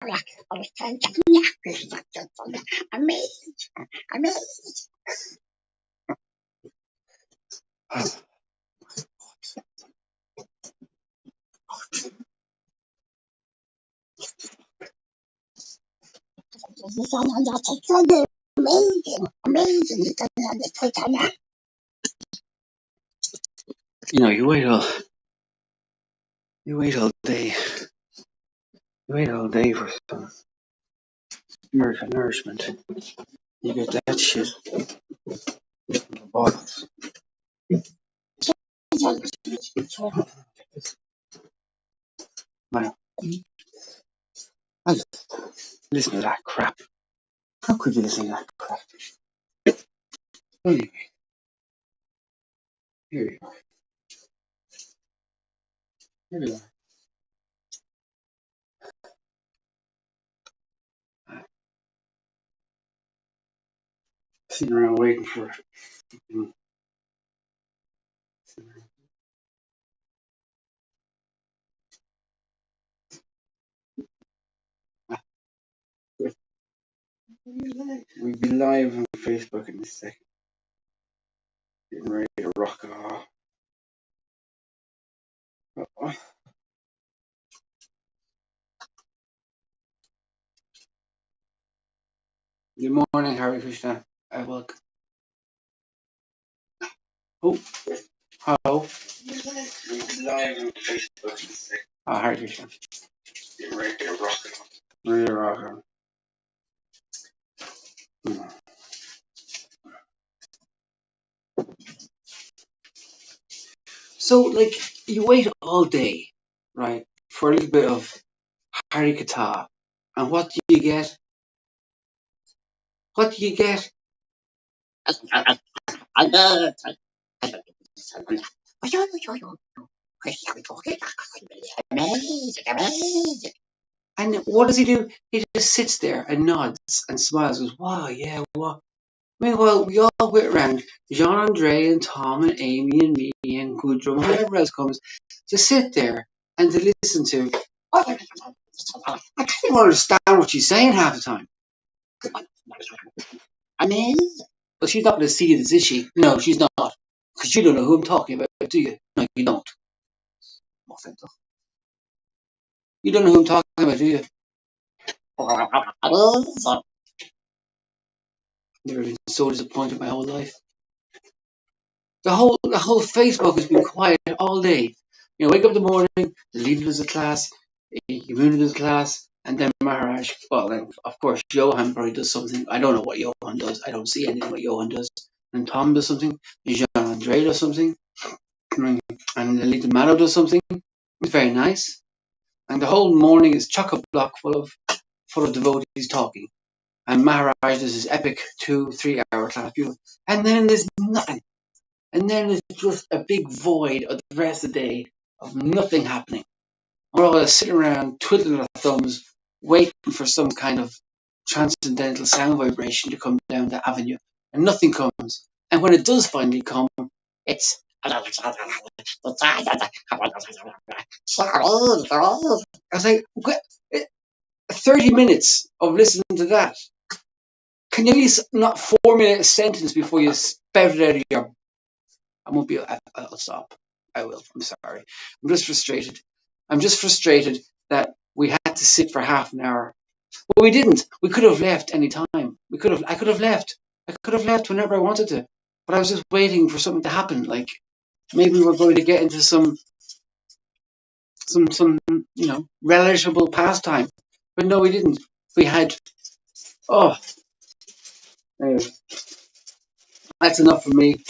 Amazing. Amazing. Amazing. Amazing. You know, you wait all day. You wait all day for some nourishment. You get that shit in the bottles. Wow. I just listen to that crap. How could you listen to that crap? Anyway, here you are. Here you are. Sitting around waiting for it. We'll be live on Facebook in a second. Getting ready to rock and roll. Good morning, Hare Krishna. Welcome. Oh, hello. We'll be live on Facebook in a second. Hare Krishna. Getting ready to rock and roll. Ready to rock and roll. So, like, you wait all day, right, for a little bit of Hare Kata, and what do you get? What do you get? Amazing. Amazing. And what does he do? He just sits there and nods and smiles, goes, wow, yeah, what? Meanwhile, we all wait around, Jean Andre and Tom and Amy and me and Gudrun, whoever else comes, to sit there and to listen to. I can't even understand what she's saying half the time. Amazing. Well, she's not going to see this, is she? No, she's not. Because you don't know who I'm talking about, do you? No, you don't. You don't know who I'm talking about, do you? Never been so disappointed my whole life. The whole Facebook has been quiet all day. You know, wake up in the morning, the leader does a class, you move to the class, and then Maharaj. Well, then of course Johan probably does something. I don't know what Johan does. I don't see anything what Johan does. And Tom does something. And Jean Andre does something. And the little Mallow does something. It's very nice. And the whole morning is chock-a-block full of devotees talking. And Maharaj does his epic 2-3 hour class. And then there's nothing. And then it's just a big void of the rest of the day of nothing happening. We're all sitting around twiddling our thumbs, waiting for some kind of transcendental sound vibration to come down the avenue. And nothing comes. And when it does finally come, it's... I was like, 30 minutes of listening to that. Can you at least not formulate a sentence before you spout it out of your... I won't be... I'll stop. I will. I'm sorry. I'm just frustrated that we had to sit for half an hour. Well, we didn't. We could have left any time. I could have left. I could have left whenever I wanted to. But I was just waiting for something to happen. Like, maybe we're going to get into some relishable pastime. But no, we didn't. We had... Oh, anyway. That's enough for me.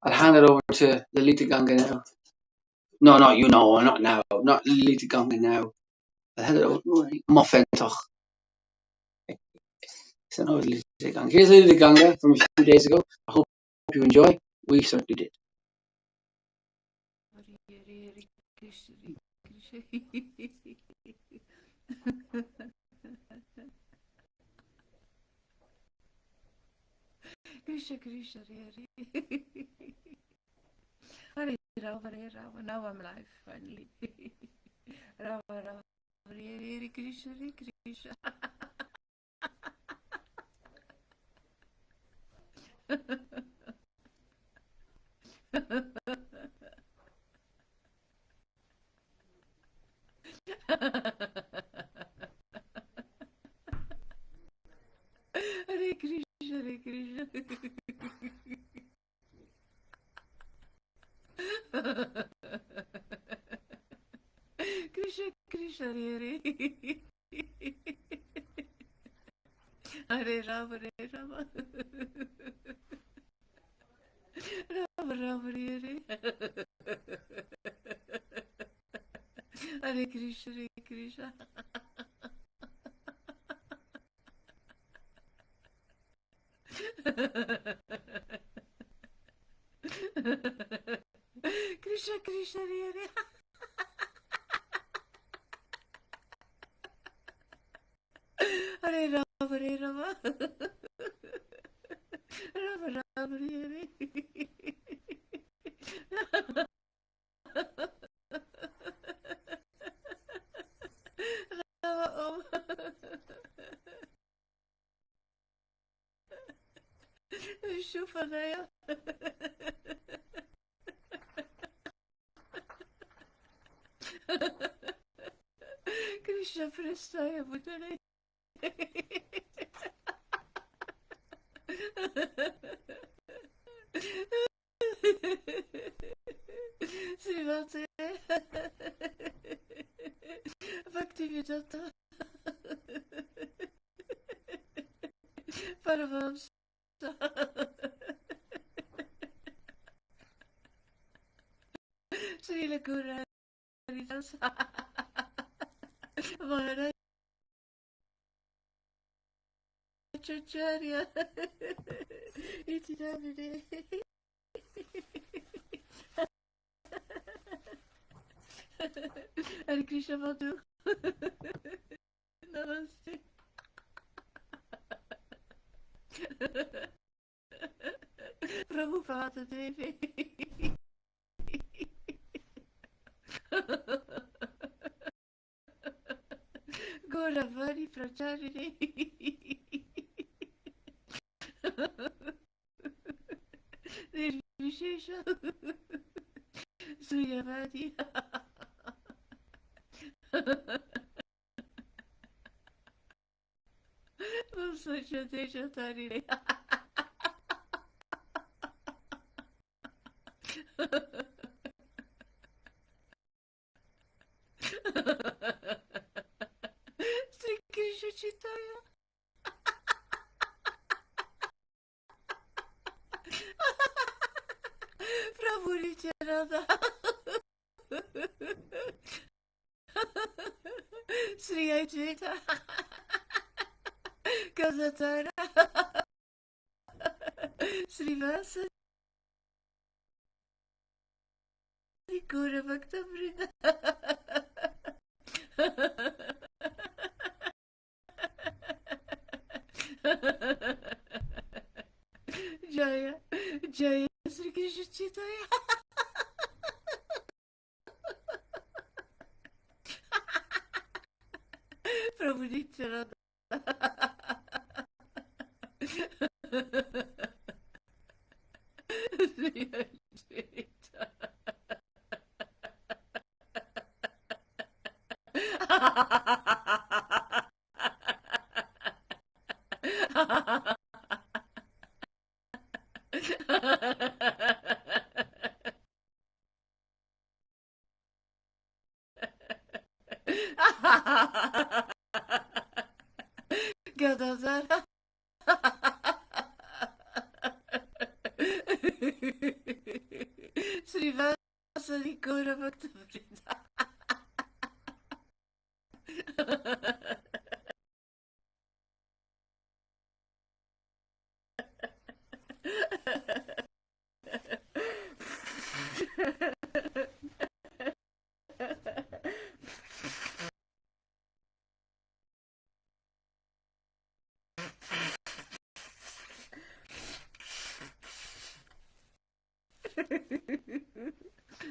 I'll hand it over to Lalita Ganga now. No, not you know, not now. Not Lalita Ganga now. I'll hand it over to Muffentoch. So no, Lalita Ganga. Here's Lalita Ganga from a few days ago. I hope you enjoy. We certainly did. Krishna Krishna Hare Rama. Now I'm live finally. Rama Rama Hare Krishna Krishna Krishna. Hare Krishna, Hare Krishna. Krishna, Krishna, Hare Hare. Hare Rama, Hare Rama. Rama, Rama, Hare Hare. Hare Krishna, Hare Krishna. Krishna, Krishna, Hare Hare. Hare Rama, Hare Rama. Rama, Rama, Hare Hare. Rama, Om. Vishnupadaya. Krishna Prestaya Bhutale. Srivate Bhaktivedanta Paramahamsa Srila Guru Haridas Maharaj Acharya Iti Namine Hare Krishna Madhu Namaste. Prabhupada Devi. Gauravani Pracharini. Nirvishesha. Suyavadi. Vasachadesha Tarini. Sri Krishna Chaitanya. Prabhu Nityananda. Sri Ajita. Kazatara. Srivasa. Gura Bhakta Vrinda. Jaya, Jaya Sri Krishna Chaitanya. Prabhu Nityananda. Sri Ajita. Gadadhara. Srivasa Gora Bhakta Vrinda.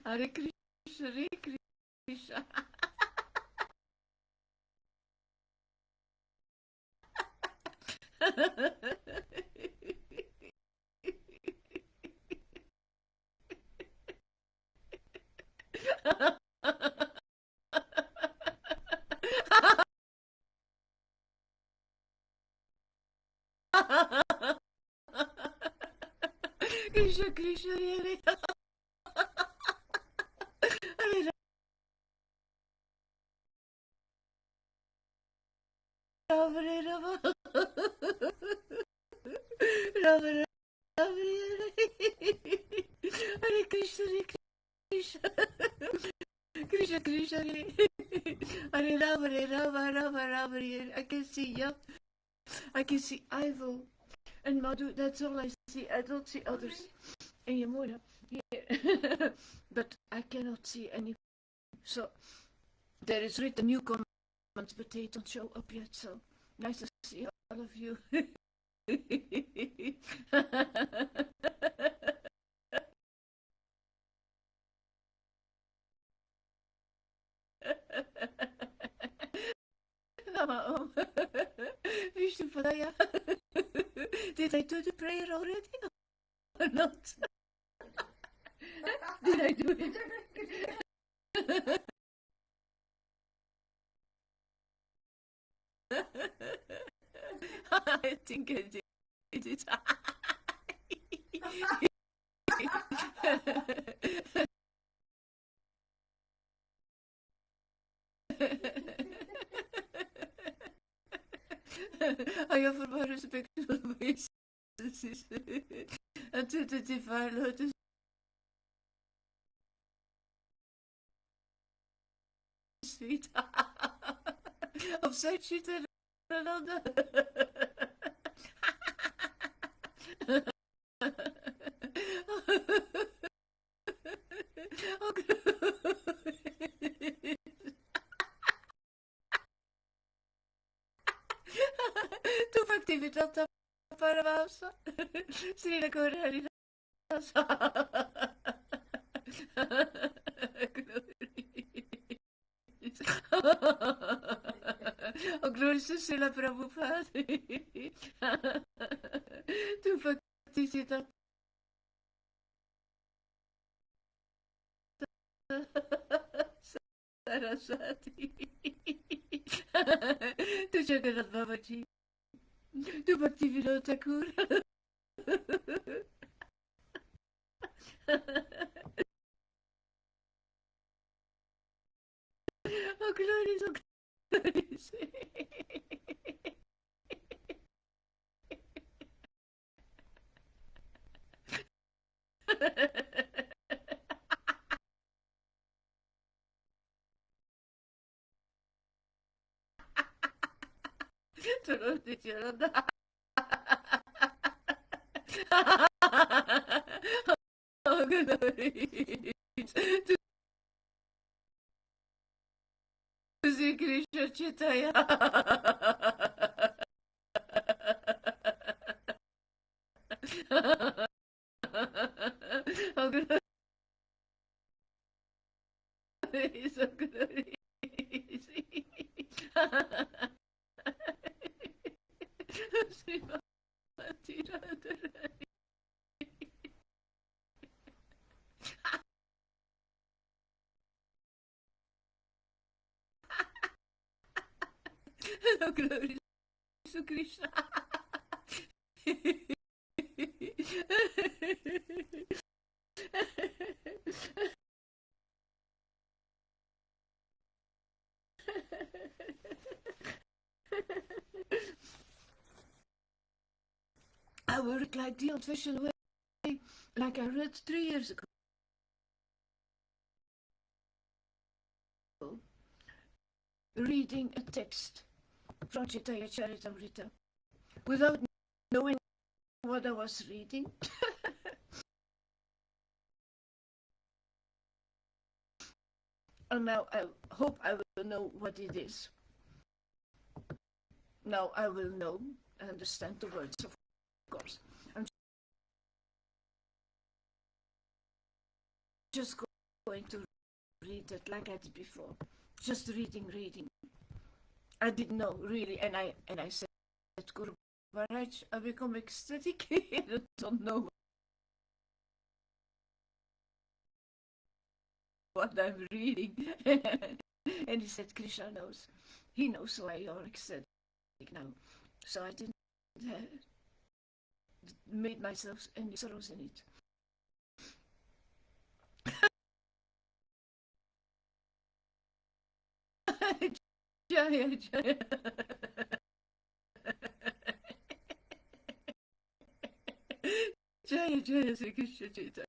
Hare Krishna, Hare Krishna. Krishna, Krishna, Hare Hare Rama, Hare Rama, Rama Rama, Hare Hare Krishna, Hare Krishna, Krishna Krishna, Hare Rama, Hare Rama, Rama Rama, Hare. I can see you. I can see Ivo and Madhu. That's all I see. I don't see others. And Yamuna. Yeah. But I cannot see any. So there is written new comments, but they don't show up yet. So nice to see all of you. Namaom. Vishnu Padaya. Did I do the prayer already or not? Did I do it? I think I did it. I offer my respectful obeisances unto the divine Lord feet of Satchitananda. Oh, tu Bhaktivedanta Paramahamsa Srila Gaura Haridasa. Oh, glories to Srila Prabhupada. Tu Bhaktivedanta Saraswati. Tu Jagannath Babaji. Tu Bhaktivedanta Thakur. Oh, glories, oh, glories. Tulog ni Tiranda. Oh, glories. To Sri Krishna Chaitanya. Oh, glories, oh, glories. Srimati Radharani. Oh, glories to Krishna. I work like the old-fashioned way, like I read 3 years ago. Reading a text from Chaitanya Charitamrita without knowing what I was reading. And now I hope I will know what it is. Now I will know, understand the words, of course. I'm just going to read it like I did before. Just reading. I didn't know really, and I said, Guru Maharaj, I become ecstatic. I don't know what I'm reading. And he said, Krishna knows. He knows why you're ecstatic now. So I didn't made myself any sorrows in it. Jaya, Jaya. Jaya, Jaya, Sri Krishna Chaitanya.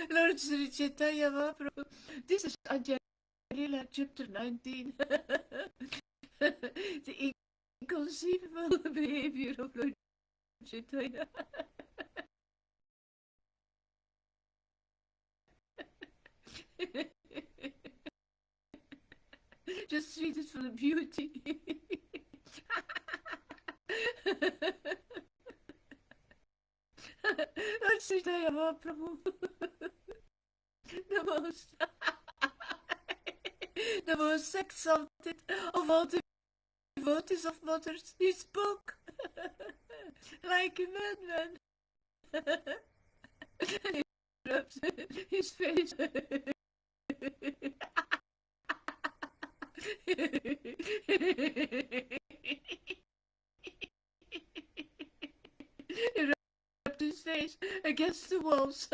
Lord Sri Chaitanya Mahaprabhu. This is Ajahn Lila, chapter 19. The inconceivable behavior of Lord Chaitanya. Just read it for the beauty. Lord Chaitanya Mahaprabhu. The most exalted of all the devotees of mothers, he spoke like a madman. And he rubs his face. He rubbed his face against the walls.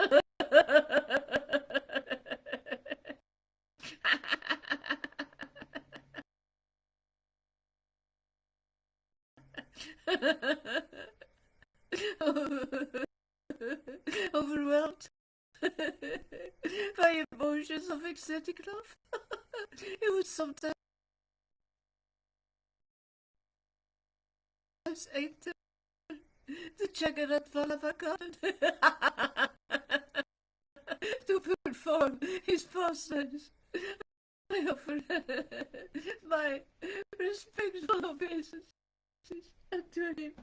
Overwhelmed by emotions of ecstatic love, he would sometimes enter the Jagannath Vallabha garden to perform his pastimes. I offer my respectful obeisances to him.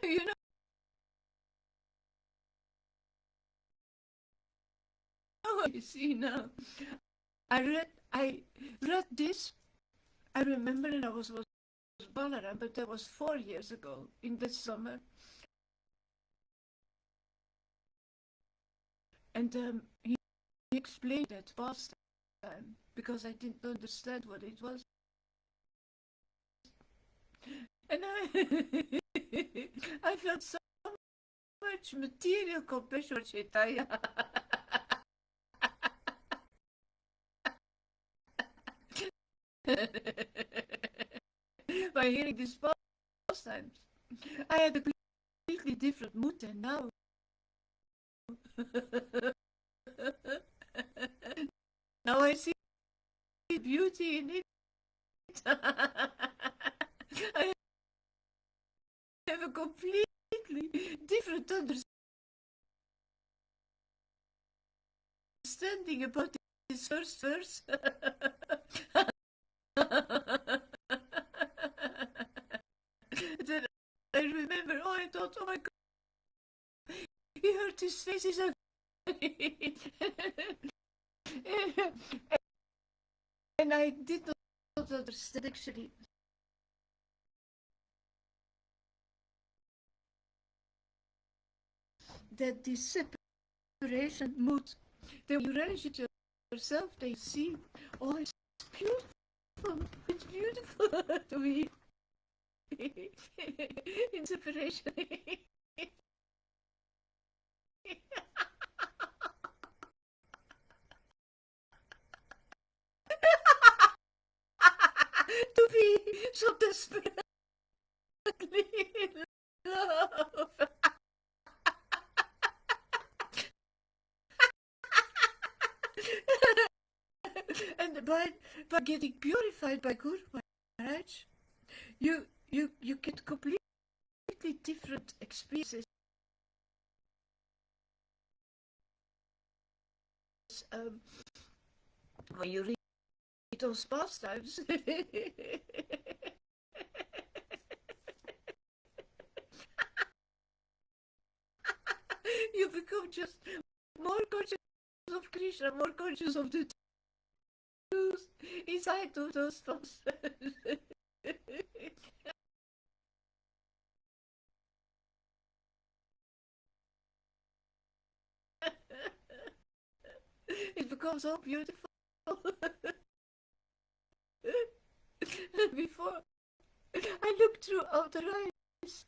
You know, you see now, I read this. I remember when I was Balaram, but that was 4 years ago in the summer. And he explained that past time because I didn't understand what it was. And I felt so much material compassion for Chaitanya. By hearing these pastimes, I had a completely different mood than now. Now I see beauty in it. I have a completely different understanding about this first verse. Then I remember, I thought, oh my God, he hurt his face, is and I did not understand actually that this separation mood, that when you relish it yourself, they see, oh, it's beautiful to me in separation. To be so desperately in love. And by getting purified by Guru Maharaj, you get completely different experiences when you read those pastimes. You become just more conscious of Krishna, more conscious of the truth inside of those pastimes. It becomes so beautiful. Before I looked through outer eyes,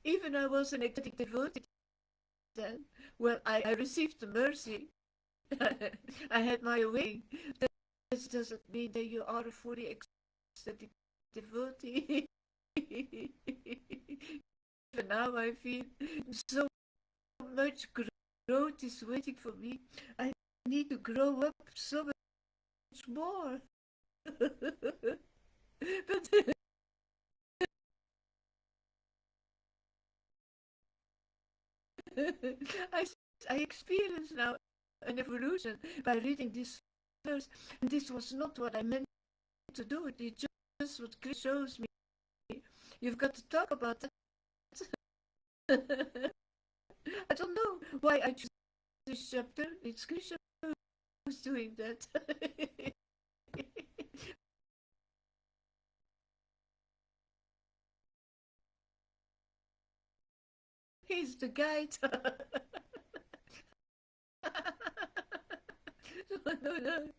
even I was an ecstatic devotee then. Well, I received the mercy. I had my way. This doesn't mean that you are a fully ecstatic devotee. Even now I feel so much growth is waiting for me. I need to grow up so much more. But I experience now an evolution by reading this verse, and this was not what I meant to do. It's just what Krishna shows me. You've got to talk about that. I don't know why I choose this chapter. It's Krishna who's doing that. He's the guide. No.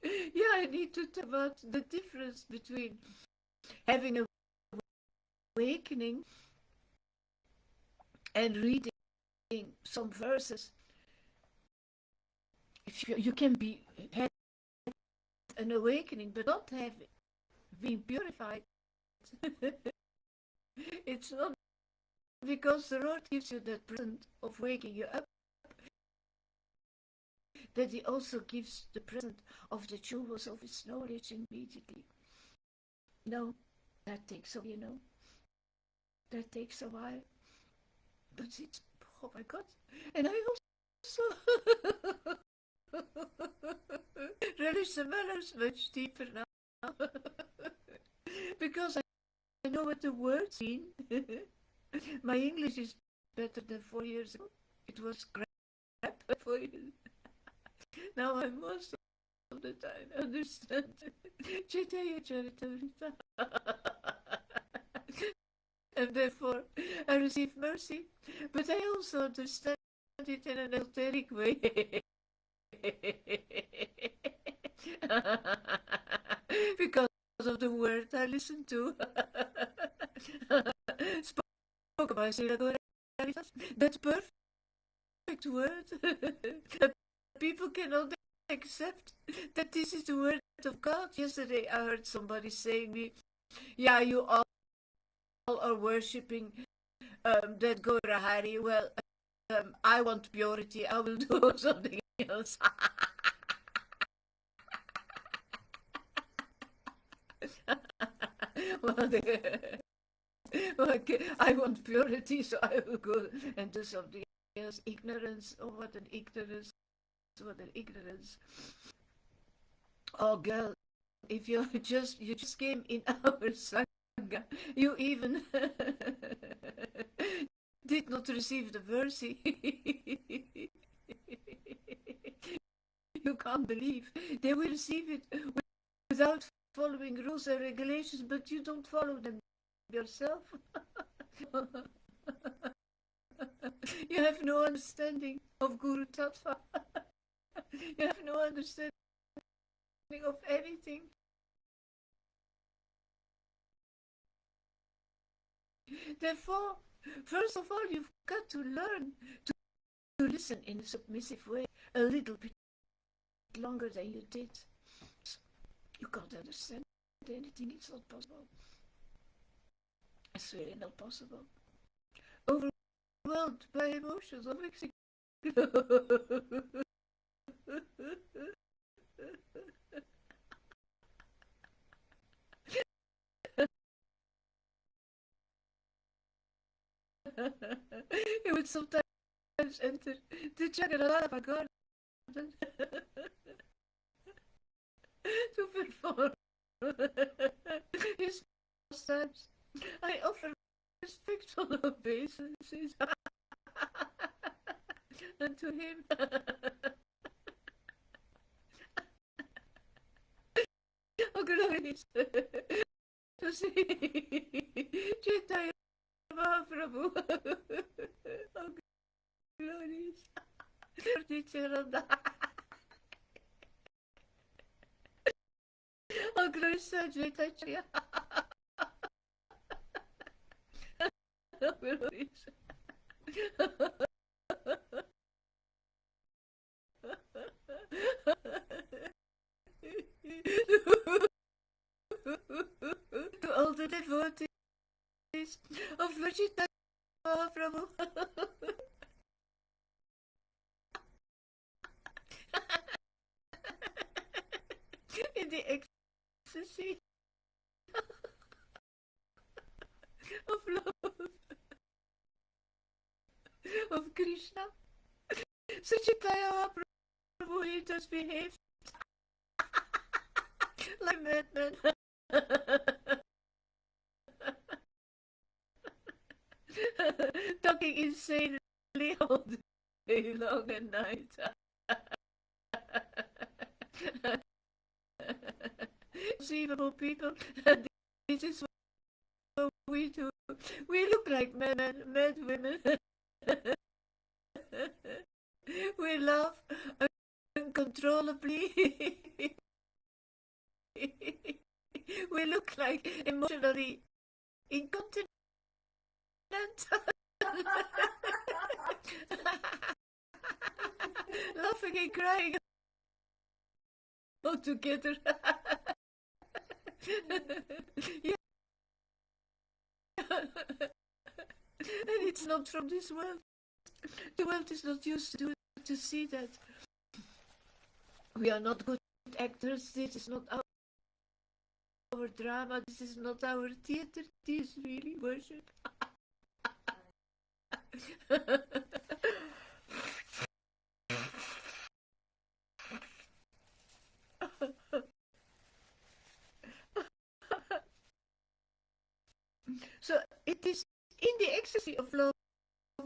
Yeah, I need to talk about the difference between having a awakening and reading some verses. If you can have an awakening but not have been purified. It's not because the Lord gives you that present of waking you up that He also gives the present of the jewels of His knowledge immediately. No, that takes a while, that takes a while. But it's, oh my God, and I also relish the manners much deeper now. Because I know what the words mean. My English is better than 4 years ago. It was crap 4 years. Now I most of the time understand Chaitanya Charitamrita. And therefore I receive mercy, but I also understand it in an esoteric way. Because of the word I listen to. Spoke by Srila Gauranga, that perfect word that people cannot accept, that this is the word of God. Yesterday I heard somebody saying me, yeah, you all are worshipping that Gaura Hari. Well, I want purity. I will do something else. Well, okay, I want purity, so I will go and do something else. Ignorance, oh, what an ignorance, what an ignorance. Oh, girl, if you just came in our sangha, you even did not receive the mercy. You can't believe they will receive it without following rules and regulations, but you don't follow them yourself. You have no understanding of Guru Tattva. You have no understanding of anything. Therefore, first of all, you've got to learn to listen in a submissive way a little bit longer than you did. You can't understand anything, it's not possible. It's really not possible. Overwhelmed by emotions of He would sometimes enter the Jagannath garden to perform his pastimes. I offer respectful obeisances unto him. Oh, glorious to see Chaitanya Mahaprabhu. Oh, glorious. Oh, glorious Chaitanya. Oh, glorious. To all the devotees of Lord Caitanya Mahaprabhu. In the ecstasy of love of Krishna, Sri Chaitanya Mahaprabhu, he just behaved like madman. Talking insanely all day long and night. Conceivable people, this is what we do. We look like mad women. We laugh uncontrollably. We look like emotionally incontinent. Laughing and crying all together. Yeah. And it's not from this world. The world is not used to see that. We are not good actors. This is not our drama. This is not our theater. This is really worship. So it is in the ecstasy of love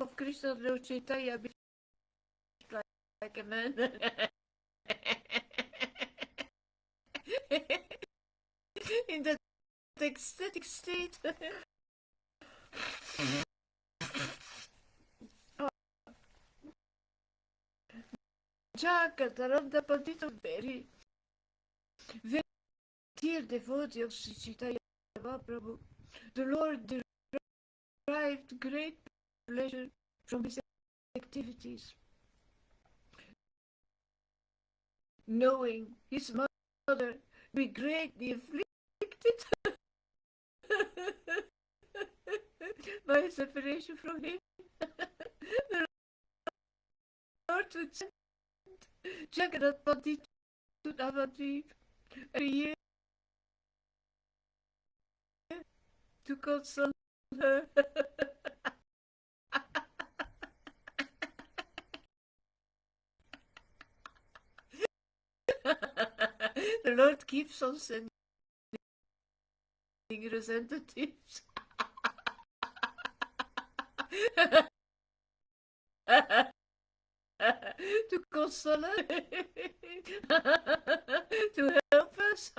of Krishna, Lord Caitanya, like a man. In that ecstatic state. Jagadharanda Pandita, very dear devotee of Sri Chaitanya Mahaprabhu, the Lord derived great pleasure from his activities. Knowing his mother be greatly afflicted by separation from him, the Lord would send Jagannath Pandit to Navadvip every year to console her. The Lord keeps on sending representatives to console her, to help us,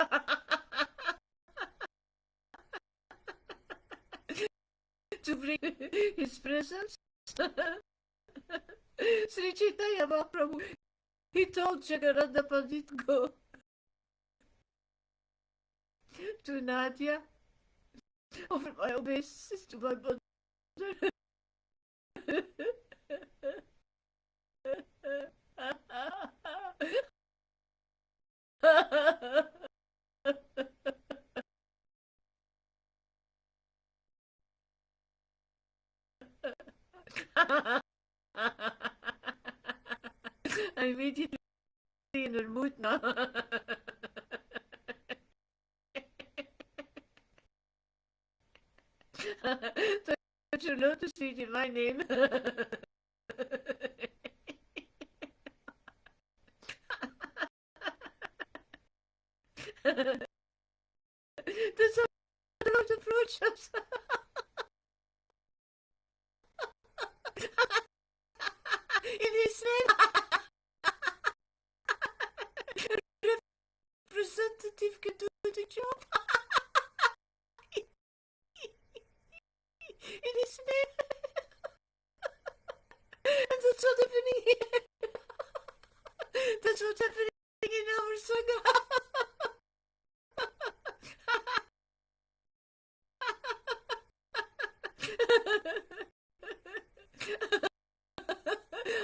to bring his presence. Sri Chaitanya Mahaprabhu, he told Jagannath Pandit, go to Nadia, offer my obeisances to my mother. immediately in the mood now. Touch your lotus feet in my name. That's a lot of approaches. In his name. Representative can do the job. In his name. And that's what's happening here. That's what's happening in our Sangha.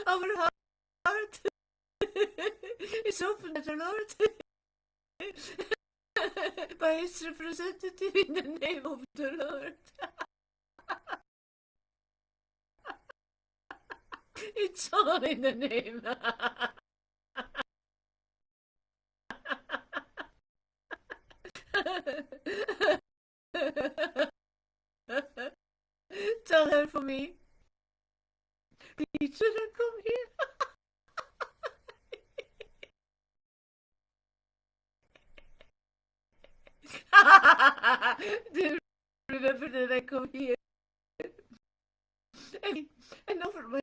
Our heart is open to the Lord by his representative in the name of the Lord. It's all in the name. Tell her for me. Please let her come here. Remember that I come here and offer my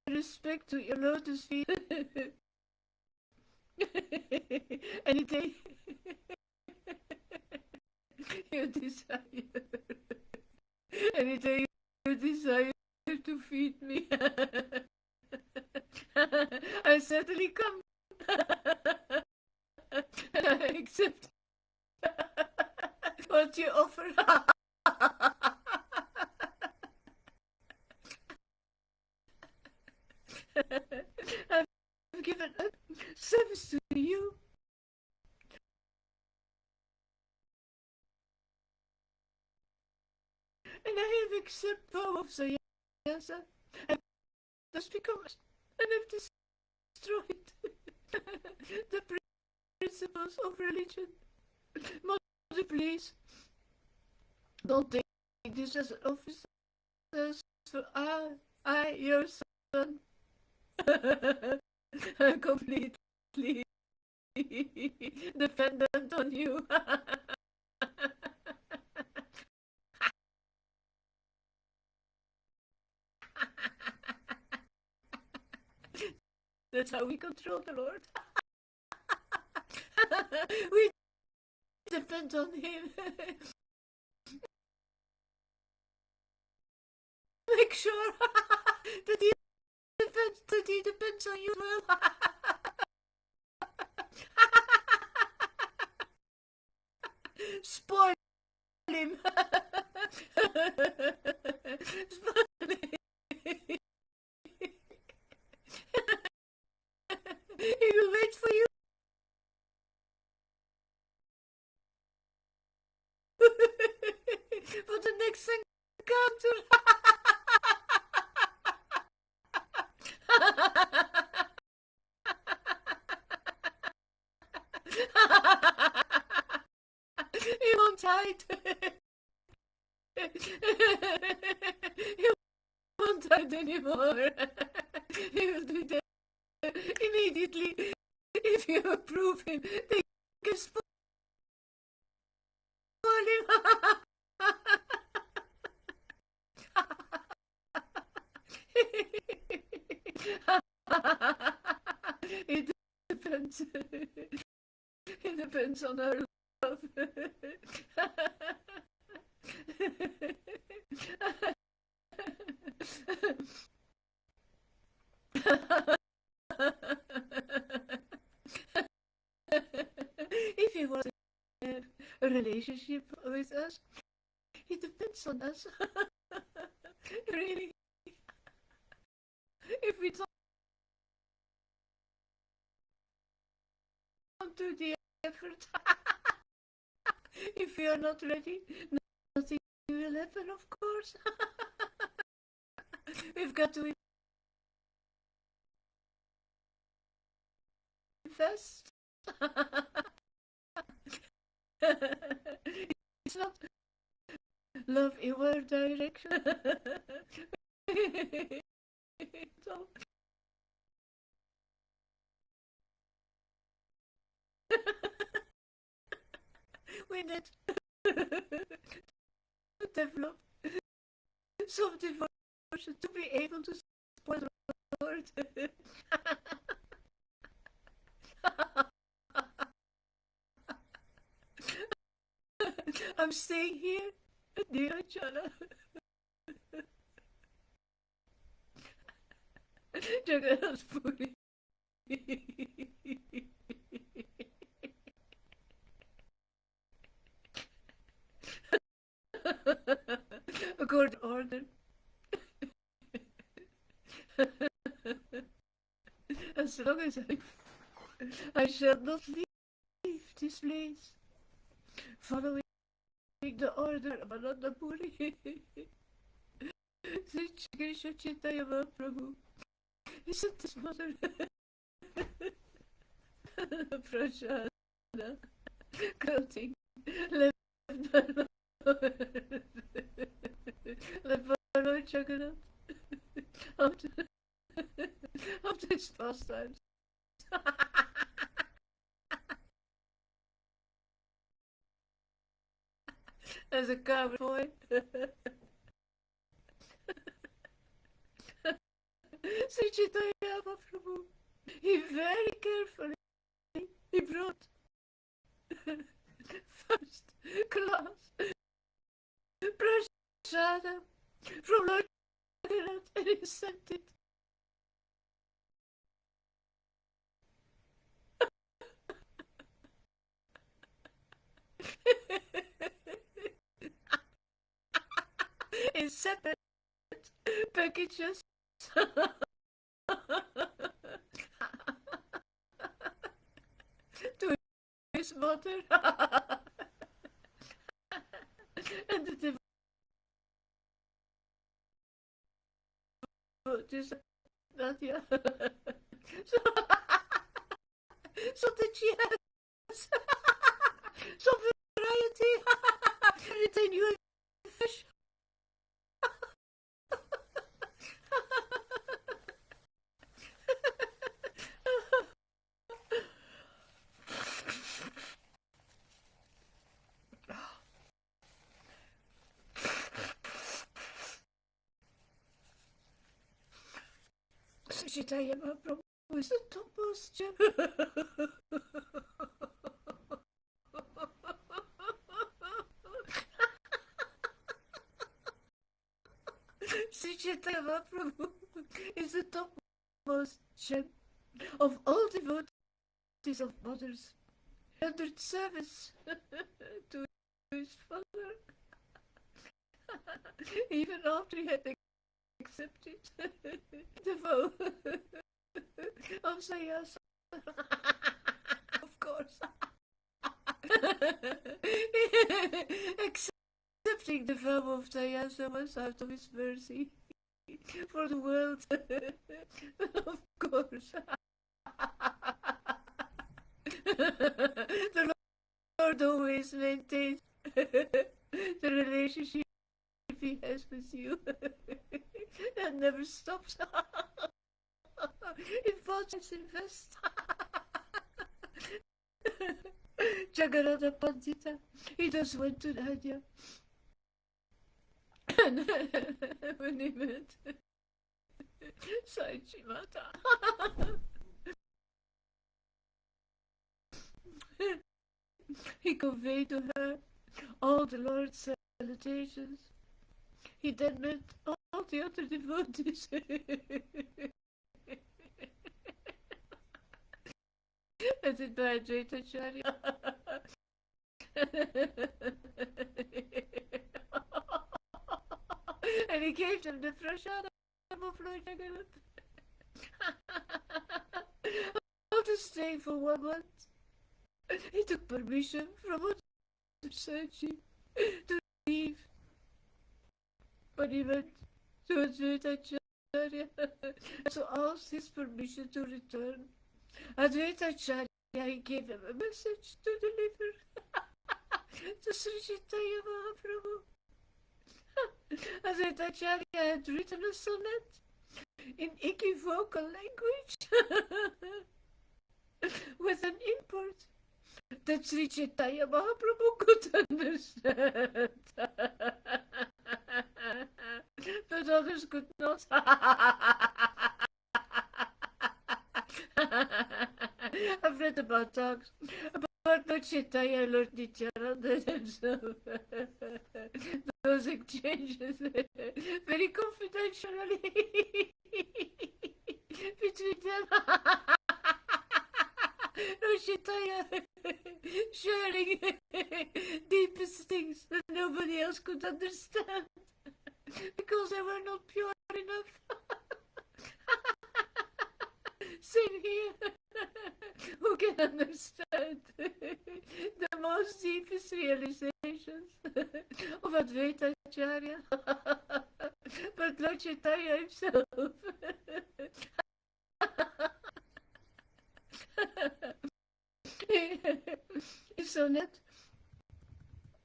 respect to your lotus feet. Any day you desire, any day you desire to feed me, I certainly come. And I accept what you offer. I've given up service to you. And I have accepted vow of sannyasa. And just because I have destroyed the principles of religion. Mother, please, don't take this as an office. So I, your son, I'm completely dependent on you. That's how we control the Lord. We depend on him. Make sure that he depends on you as well. Spoil him. Spoil him. He will wait for you. For the next encounter. He won't hide. He won't hide anymore. He will do that immediately if you approve him. They can spoil him. It depends. It depends on our love. If he wants to have a relationship with us, it depends on us. Really. If we don't do the effort, if we are not ready, nothing will happen, of course. We've got to manifest. It's not love in one direction. It's all we need to develop some devotion to be able to support the Lord. I'm staying here at Nirajana. Jagannath Puri. According to order. As long as I shall not leave this place, following the order of Ananda Puri. Sri Krishna Chaitanya Mahaprabhu, isn't his mother Prashada counting left by Lord Jagannath after his pastimes. As a cowboy. Sri Chaitanya Mahaprabhu, he very carefully brought first class prasada from Lord Caitanya and he sent it. In separate packages. To his mother. And the devotees Nadia. So that she has some variety. Everything you fish. Sri Chaitanya Mahaprabhu is the topmost gem. Sri Chaitanya Mahaprabhu is the topmost gem of all devotees of mothers, rendered service to his father, even after he had accepted the vow of Sayasa. Of course. Accepting the vow of Sayasa was out of his mercy for the world. Of course. The Lord always maintains the relationship he has with you. That never stops. If Vajas invest. Jagannatha Pandita, he just went to Nadia. And when he met Saichi Mata, he conveyed to her all the Lord's salutations. He then met all the other devotees. And it by Advaitacharya. And he gave them the prasada of Lord Jagannath. After staying for 1 month, he took permission from Sachi to leave. When he went to Advaitacharya, so asked his permission to return. Advaitacharya, he gave him a message to deliver to Sri Chaitanya Mahaprabhu. Advaitacharya had written a sonnet in equivocal language with an import that Sri Chaitanya Mahaprabhu could understand. But others could not. I've read about talks about Lord Caitanya and Lord Nityananda themselves. Those exchanges, very confidentially between them. Lord Caitanya sharing deepest things that nobody else could understand because they were not pure enough. Same here. Who can understand the most deepest realizations of Advaita Acharya? But Lord Caitanya himself. In sonnet,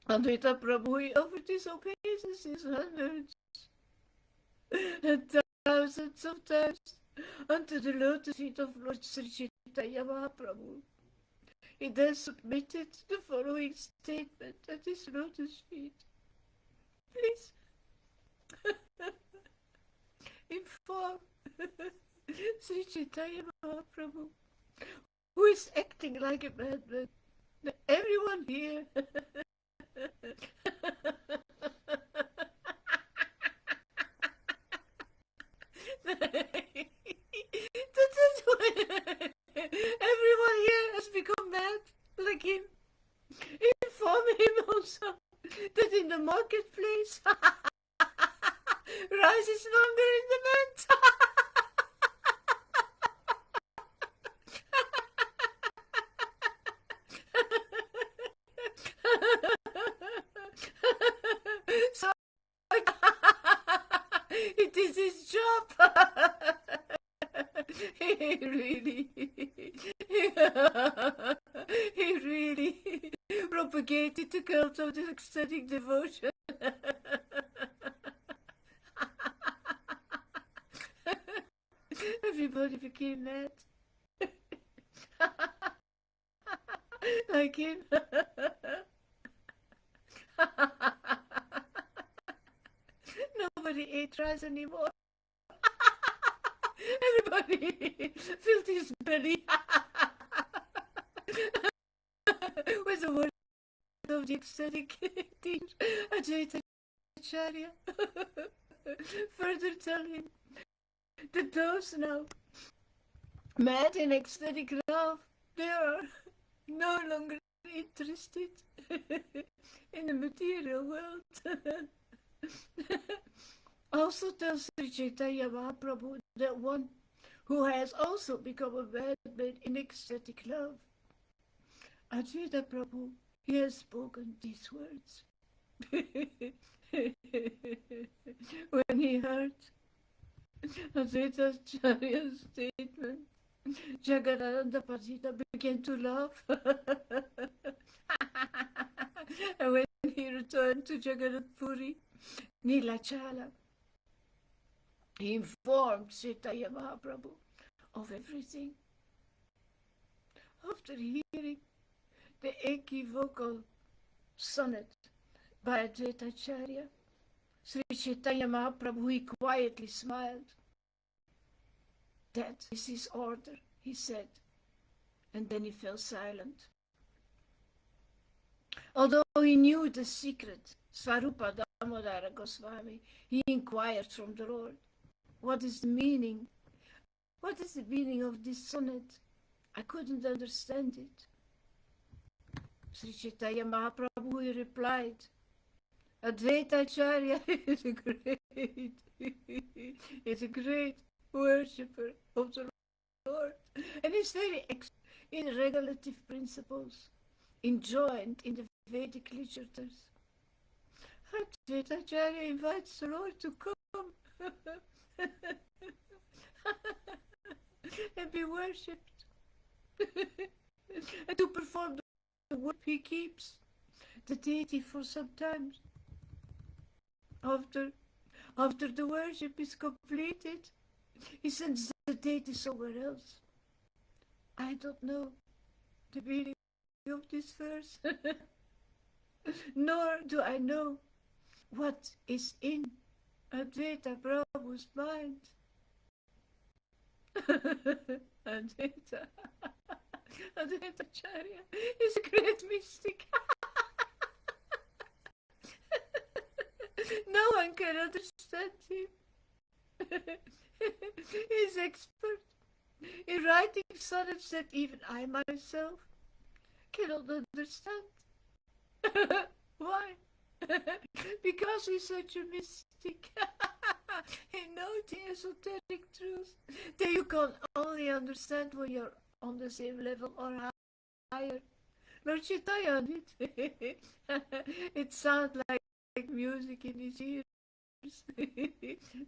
Advaita Prabhu, he offered his obeisances hundreds and thousands of times unto the lotus feet of Lord Sri Caitanya Mahaprabhu. He then submitted the following statement at his lotus feet. Please inform Sri Caitanya Mahaprabhu, who is acting like a madman, that everyone here everyone here has become mad like him. Inform him also that in the marketplace rice is no longer in demand. So it is his job. He really propagated the cult of the ecstatic devotion. Everybody became mad. Like him. Nobody ate rice anymore. Everybody filled his belly with the word of the ecstatic teacher, Advaita Acharya. Further tell him that those now mad in ecstatic love, they are no longer interested in the material world. Also tell Sri Chaitanya Mahaprabhu that one who has also become a madman in ecstatic love, Advaita Prabhu, he has spoken these words. When he heard Advaita Acharya's statement, Jagadananda Pasita began to laugh. And when he returned to Jagannath Puri, Nilachala, he informed Chaitanya Mahaprabhu of everything. After hearing the equivocal sonnet by Advaita Acharya, Sri Chaitanya Mahaprabhu, he quietly smiled. That is his order, he said, and then he fell silent. Although he knew the secret, Swarupa Damodara Goswami, he inquired from the Lord, what is the meaning? What is the meaning of this sonnet? I couldn't understand it. Sri Chaitanya Mahaprabhu, he replied, Advaita Acharya is a great worshipper of the Lord, and is very in regulative principles enjoined in the Vedic literatures. Advaita Acharya invites the Lord to come and be worshipped. and to perform the work he keeps the deity for some time. After the worship is completed, he sends the deity somewhere else. I don't know the meaning of this verse, nor do I know what is in Advaita Prabhu's mind. Advaita Acharya is a great mystic. No one can understand him. He's expert in writing sonnets that even I myself cannot understand. Why? Because he's such a mystic. He knows the esoteric truth that you can only understand when you're on the same level or higher. Lord Caitanya did. It sounds like music in his ears.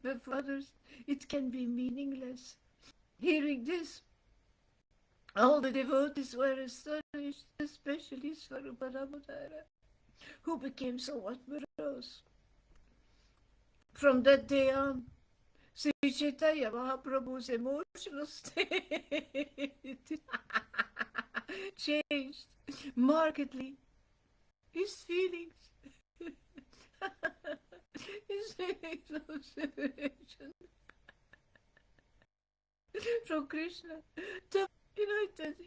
But for others, it can be meaningless. Hearing this, all the devotees were astonished, especially Swarupa Damodara, who became somewhat morose. From that day on, Sri Chaitanya Mahaprabhu's emotional state changed markedly. His feelings of separation from Krishna to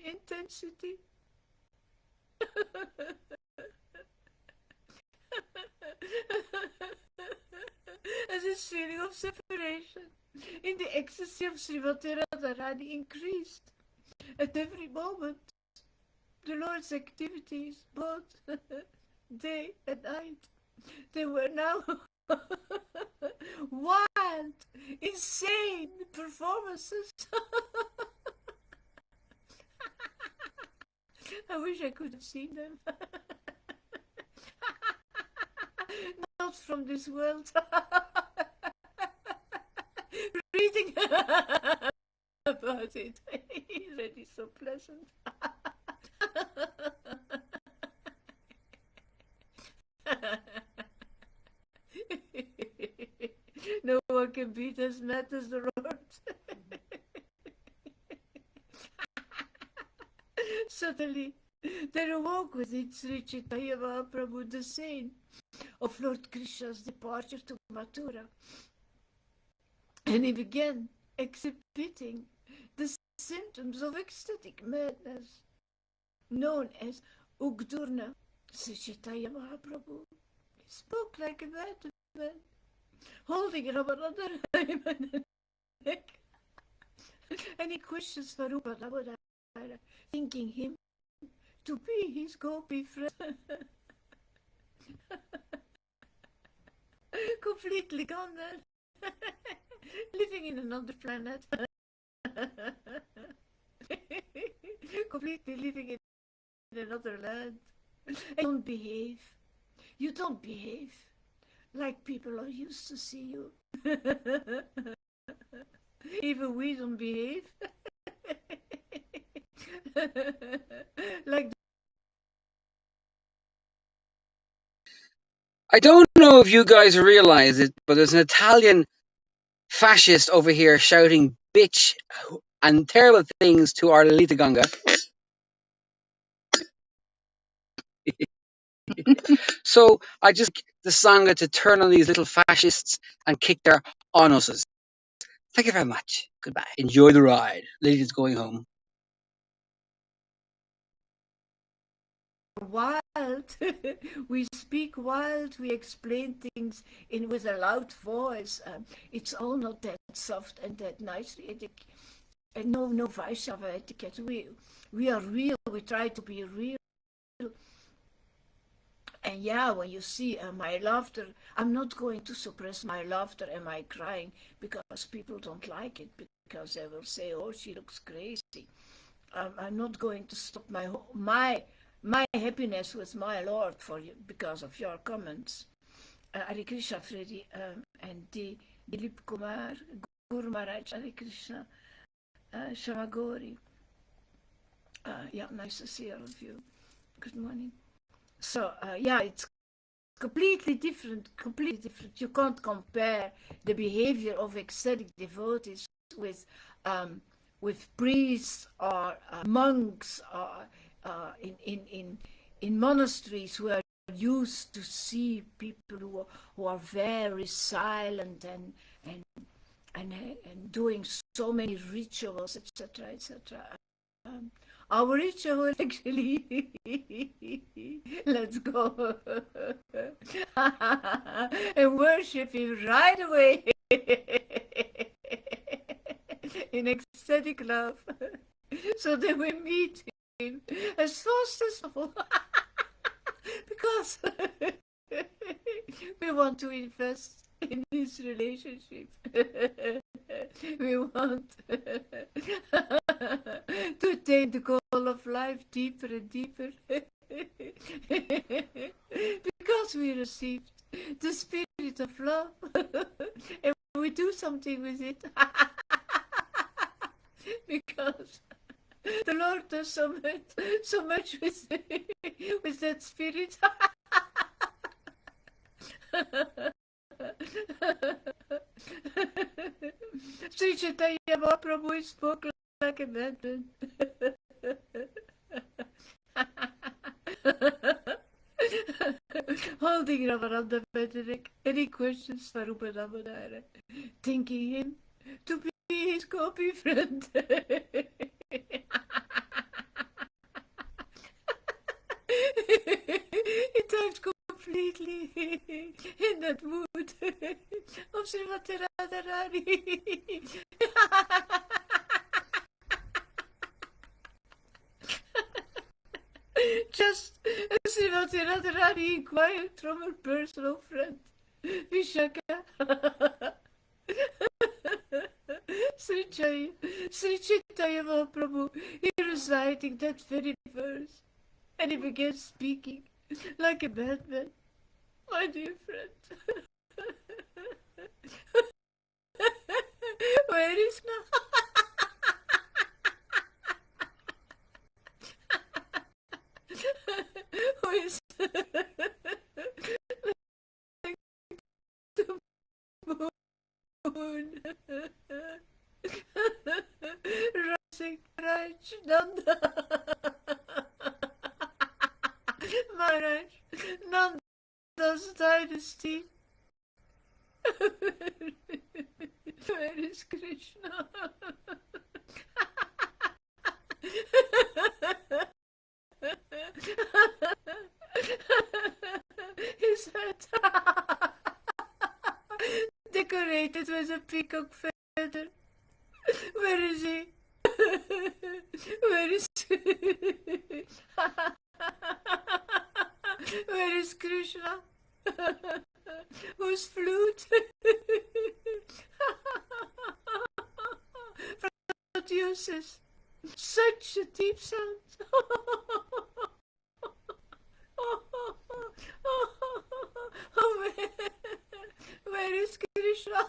intensity. As his feeling of separation in the ecstasy of Srimati Radharani increased at every moment. The Lord's activities, both day and night, they were now wild, insane performances. I wish I could have seen them. Not from this world. Reading about it is really so pleasant. No one can beat as mad as the Lord. Suddenly, there awoke within Sri Chaitanya Mahaprabhu the scene of Lord Krishna's departure to Mathura, and he began exhibiting the symptoms of ecstatic madness, known as Ugdurna. Sri Chaitanya Mahaprabhu spoke like a madman, holding Ramananda by the neck, and he questioned Swarupa Damodara, thinking him to be his gopi friend. Completely gone then, living in another planet. Completely living in another land. You don't behave like people are used to see you. Even we don't behave like. I don't know if you guys realize it, but there's an Italian fascist over here shouting bitch and terrible things to our Lalita Ganga. So I just the Sangha to turn on these little fascists and kick their onuses. Thank you very much. Goodbye. Enjoy the ride. Ladies going home. Wild. We speak wild, we explain things with a loud voice. It's all not that soft and that nicely. And no Vaishnava etiquette. We are real, we try to be real. And yeah, when you see my laughter, I'm not going to suppress my laughter and my crying because people don't like it, because they will say, oh, she looks crazy. I'm not going to stop my happiness with my Lord because of your comments. Hare Krishna, Freddy, and Dilip Kumar, Guru Maharaj, Hare Krishna, Shamagori. Yeah, nice to see all of you. Good morning. So, yeah, it's completely different, completely different. You can't compare the behavior of ecstatic devotees with um, priests or monks or in monasteries who are used to see people who are very silent and doing so many rituals, etc., etc. Um, our ritual actually, let's go and worship him right away in ecstatic love, so that we meet him as fast as possible. Because we want to invest in this relationship. We want to take the goal of life deeper and deeper. Because we received the spirit of love and we do something with it. Because the Lord does so much with that spirit. Sri Chaitanya Mahaprabhu spoke like a madman. Holding Ramananda Metternich, any questions for Rupa Ramananda, thinking him to be his copy friend. He dived completely in that mood of Srimati Radharani. Just as Srimati Radharani inquired from her personal friend, Vishaka. Sri Chaitanya Mahaprabhu, he reciting that very verse, and he began speaking like a madman. My dear friend, where is now? Who is the moon? Rising Raj Nanda. Maharaj, Nanda's dynasty. Where is Krishna? His head decorated with a peacock feather. Where is he? Where is Where is Krishna? Whose flute produces such a deep sound? Where is Krishna?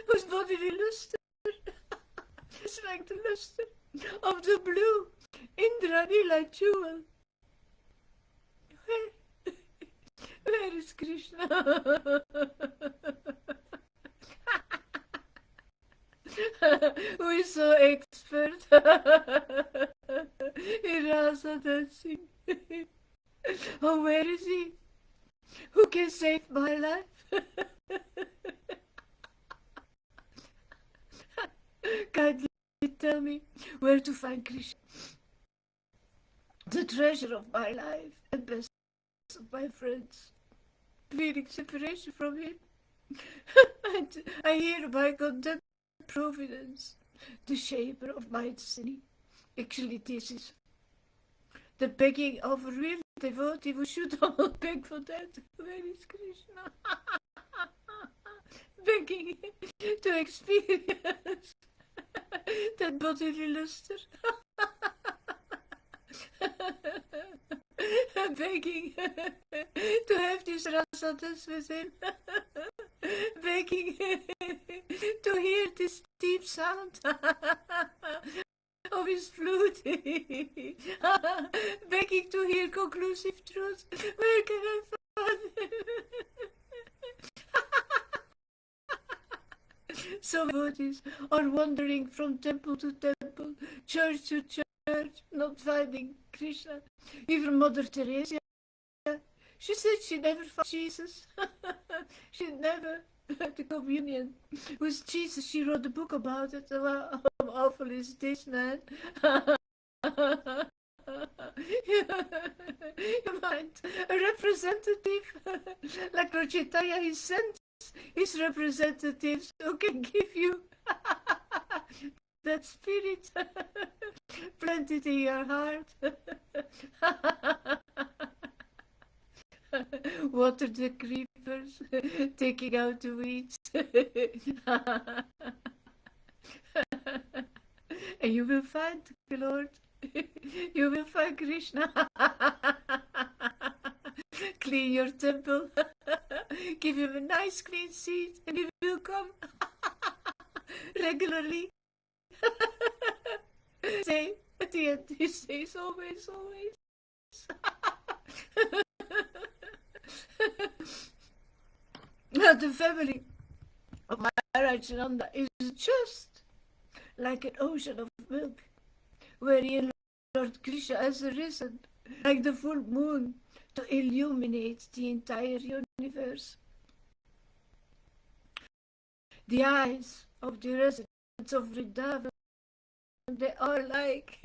Whose bodily luster is like the luster of the blue Indranila jewel. Where is Krishna? Who is so expert in rasa dancing? Oh, where is he? Who can save my life? Kindly tell me where to find Krishna, the treasure of my life and best of my friends. Feeling separation from him, and I hereby condemn Providence, the shaper of my destiny. Actually, this is the begging of a real devotee. We should all beg for that. Where is Krishna? Begging to experience that bodily luster. Begging to have this rasa dance with him. begging to hear this deep sound of his flute, begging to hear conclusive truth. Where can I find it? Some devotees are wandering from temple to temple, church to church, not finding Krishna. Even Mother Teresa, she said she never found Jesus. She never had the communion with Jesus. She wrote a book about it. How awful is this, man? You mind a representative like Lord Caitanya, he sent his representatives who can give you that spirit planted in your heart. Water the creepers, taking out the weeds. And you will find the Lord. You will find Krishna. Clean your temple. Give him a nice clean seat and he will come regularly. Say at the end he says always, always. The family of Maharaj Nanda is just like an ocean of milk, wherein Lord Krishna has arisen like the full moon to illuminate the entire universe. The eyes of the residents of Vrindavan, they are like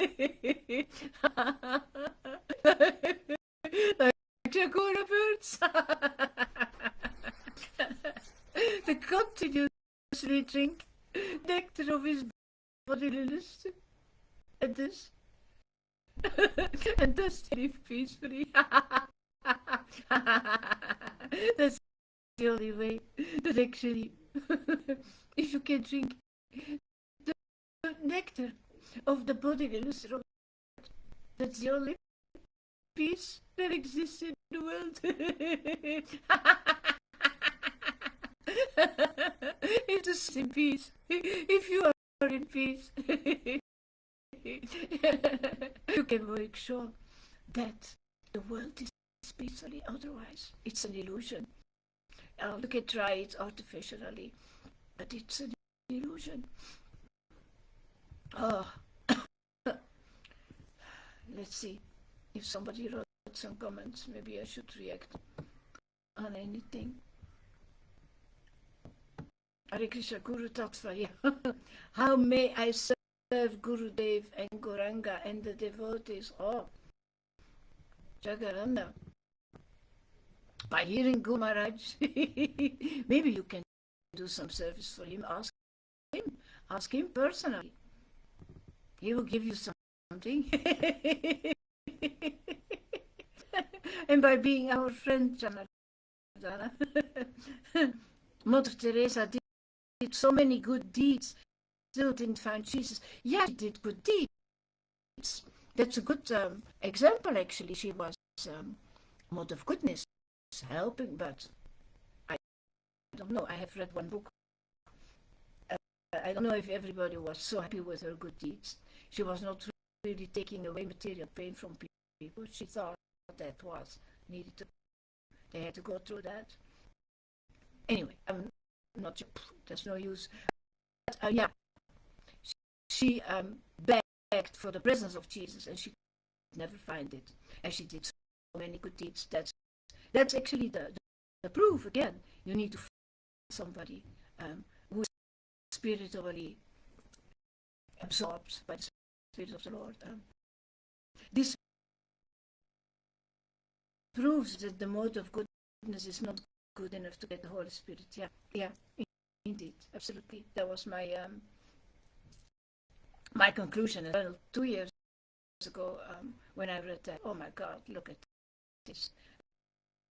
like Chakora birds. They continuously drink nectar of his bodily lust, and this and thus live peacefully. That's the only way that actually, if you can drink the nectar of the bodily lust, that's the only peace that exists in the world. If the soul is in peace, if you are in peace, you can make sure that the world is peacefully. Otherwise, it's an illusion. You can try it artificially, but it's an illusion. Oh, let's see if somebody wrote some comments. Maybe I should react on anything. Hare Krishna, Guru Tattva. How may I serve Gurudev and Gauranga and the devotees? Oh, Jagaranda. By hearing Guru Maharaj, maybe you can do some service for him. Ask him personally. He will give you something. And by being our friend, Janardana, Mother Teresa did so many good deeds, still didn't find Jesus. Yeah, she did good deeds. That's a good example, actually. She was a mode of goodness, helping, but I don't know. I have read one book. I don't know if everybody was so happy with her good deeds. She was not really taking away material pain from people. She thought that was needed to. They had to go through that. Anyway, I'm not sure. There's no use. But, yeah, she begged for the presence of Jesus, and she could never find it. And she did so many good deeds. That's actually the proof. Again, you need to find somebody who is spiritually absorbed by the Spirit of the Lord. This proves that the mode of goodness is not good enough to get the Holy Spirit. Yeah, indeed, absolutely. That was my my conclusion as well 2 years ago when I read that. Oh my God, look at this.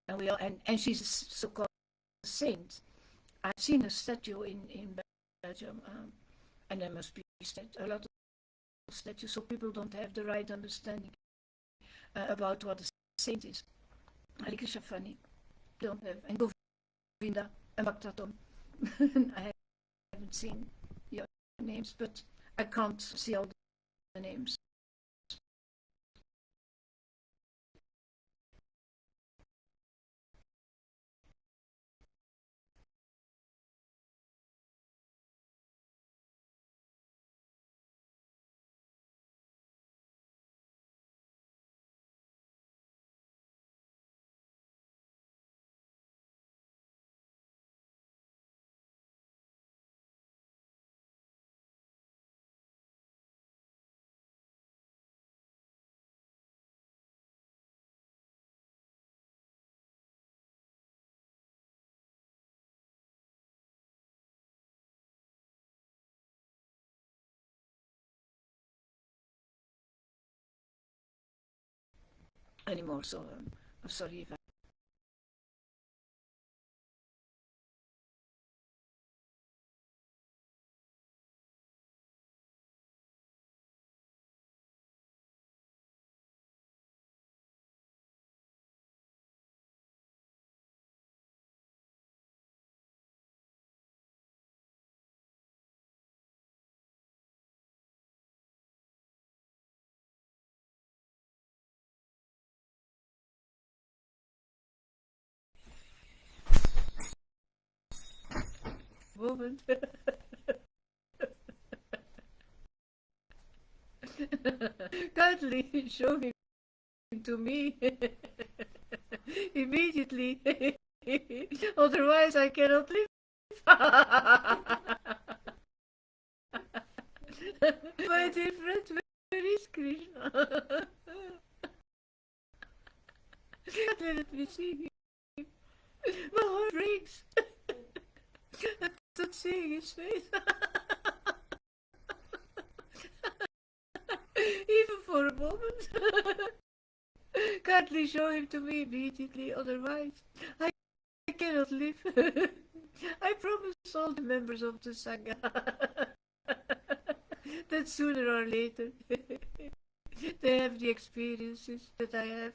And she's a so-called saint. I've seen a statue in Belgium, and there must be a lot of statues, so people don't have the right understanding about what a saint is. Hare Krishna Fani don't have, and Govinda Bhaktatom. I haven't seen your names, but I can't see all the names. Anymore, so I'm sorry if I moment. Kindly show him to me immediately. Otherwise, I cannot live. My dear friend, where is Krishna? Let me see him. My heart breaks. I'm not seeing his face. Even for a moment. Kindly show him to me immediately, otherwise I cannot live. I promise all the members of the Sangha that sooner or later they have the experiences that I have.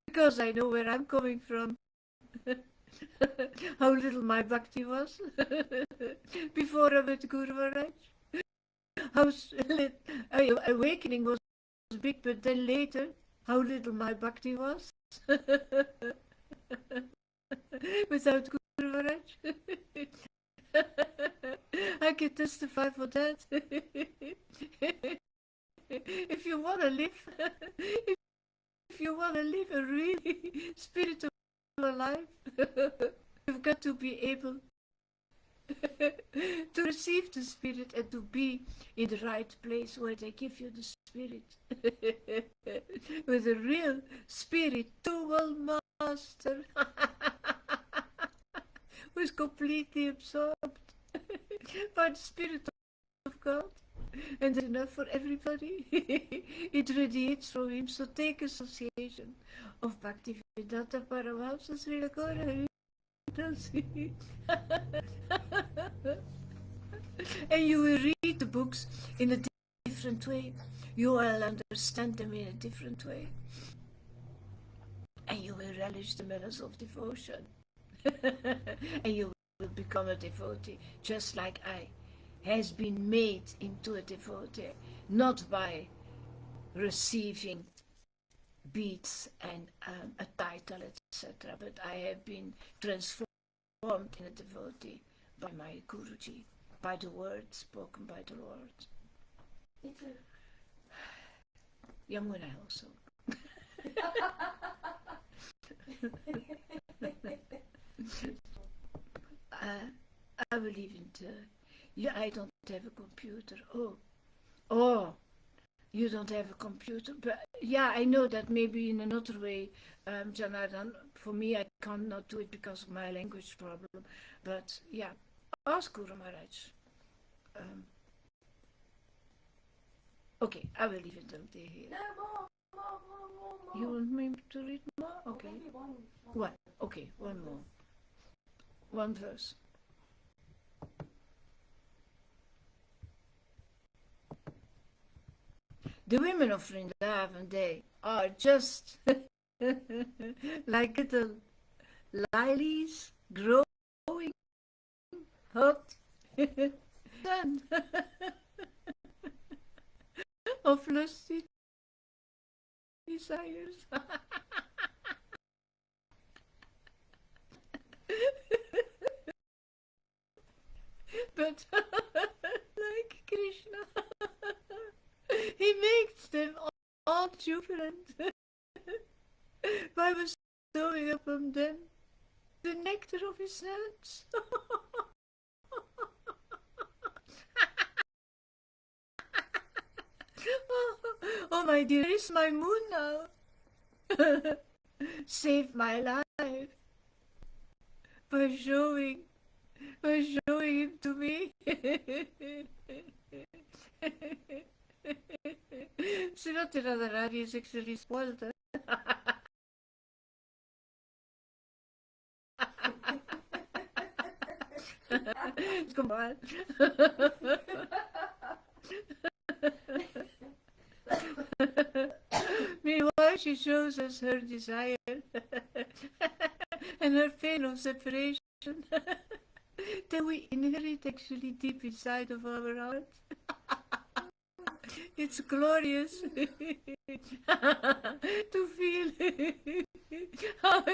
Because I know where I'm coming from. How little my bhakti was before I met Guru Maharaj. How awakening was big, but then later, how little my bhakti was without Guru Maharaj. I can testify for that. If you want to live, if you want to live a really spiritual life, you've got to be able to receive the Spirit and to be in the right place where they give you the Spirit. With a real spiritual master who is completely absorbed by the Spirit of God. And that's enough for everybody. It radiates from him. So take association of Bhaktivedanta Paramahamsa Srila Gaura. And you will read the books in a different way. You will understand them in a different way. And you will relish the manners of devotion. And you will become a devotee, just like I has been made into a devotee, not by receiving beads and a title, etc., but I have been transformed in a devotee by my Guruji, by the words spoken by the Lord. Yamuna also. I will even yeah, I don't have a computer. Oh, you don't have a computer. But yeah, I know that maybe in another way, Janardhan, for me, I cannot do it because of my language problem. But yeah, ask Guru Maharaj. Okay, I will leave it until here. You want me to read more? Okay. What? Okay, one more. One verse. The women of Vrindavan, they are just like little lilies growing hot sun of lusty desires. But like Krishna, he makes them all jubilant by bestowing upon them the nectar of his hands. Oh my dear, where is my moon now? Save my life by showing him to me. See what the other radio is actually spoiled. Come on. Meanwhile, she shows us her desire and her pain of separation that we inherit actually deep inside of our heart. It's glorious to feel how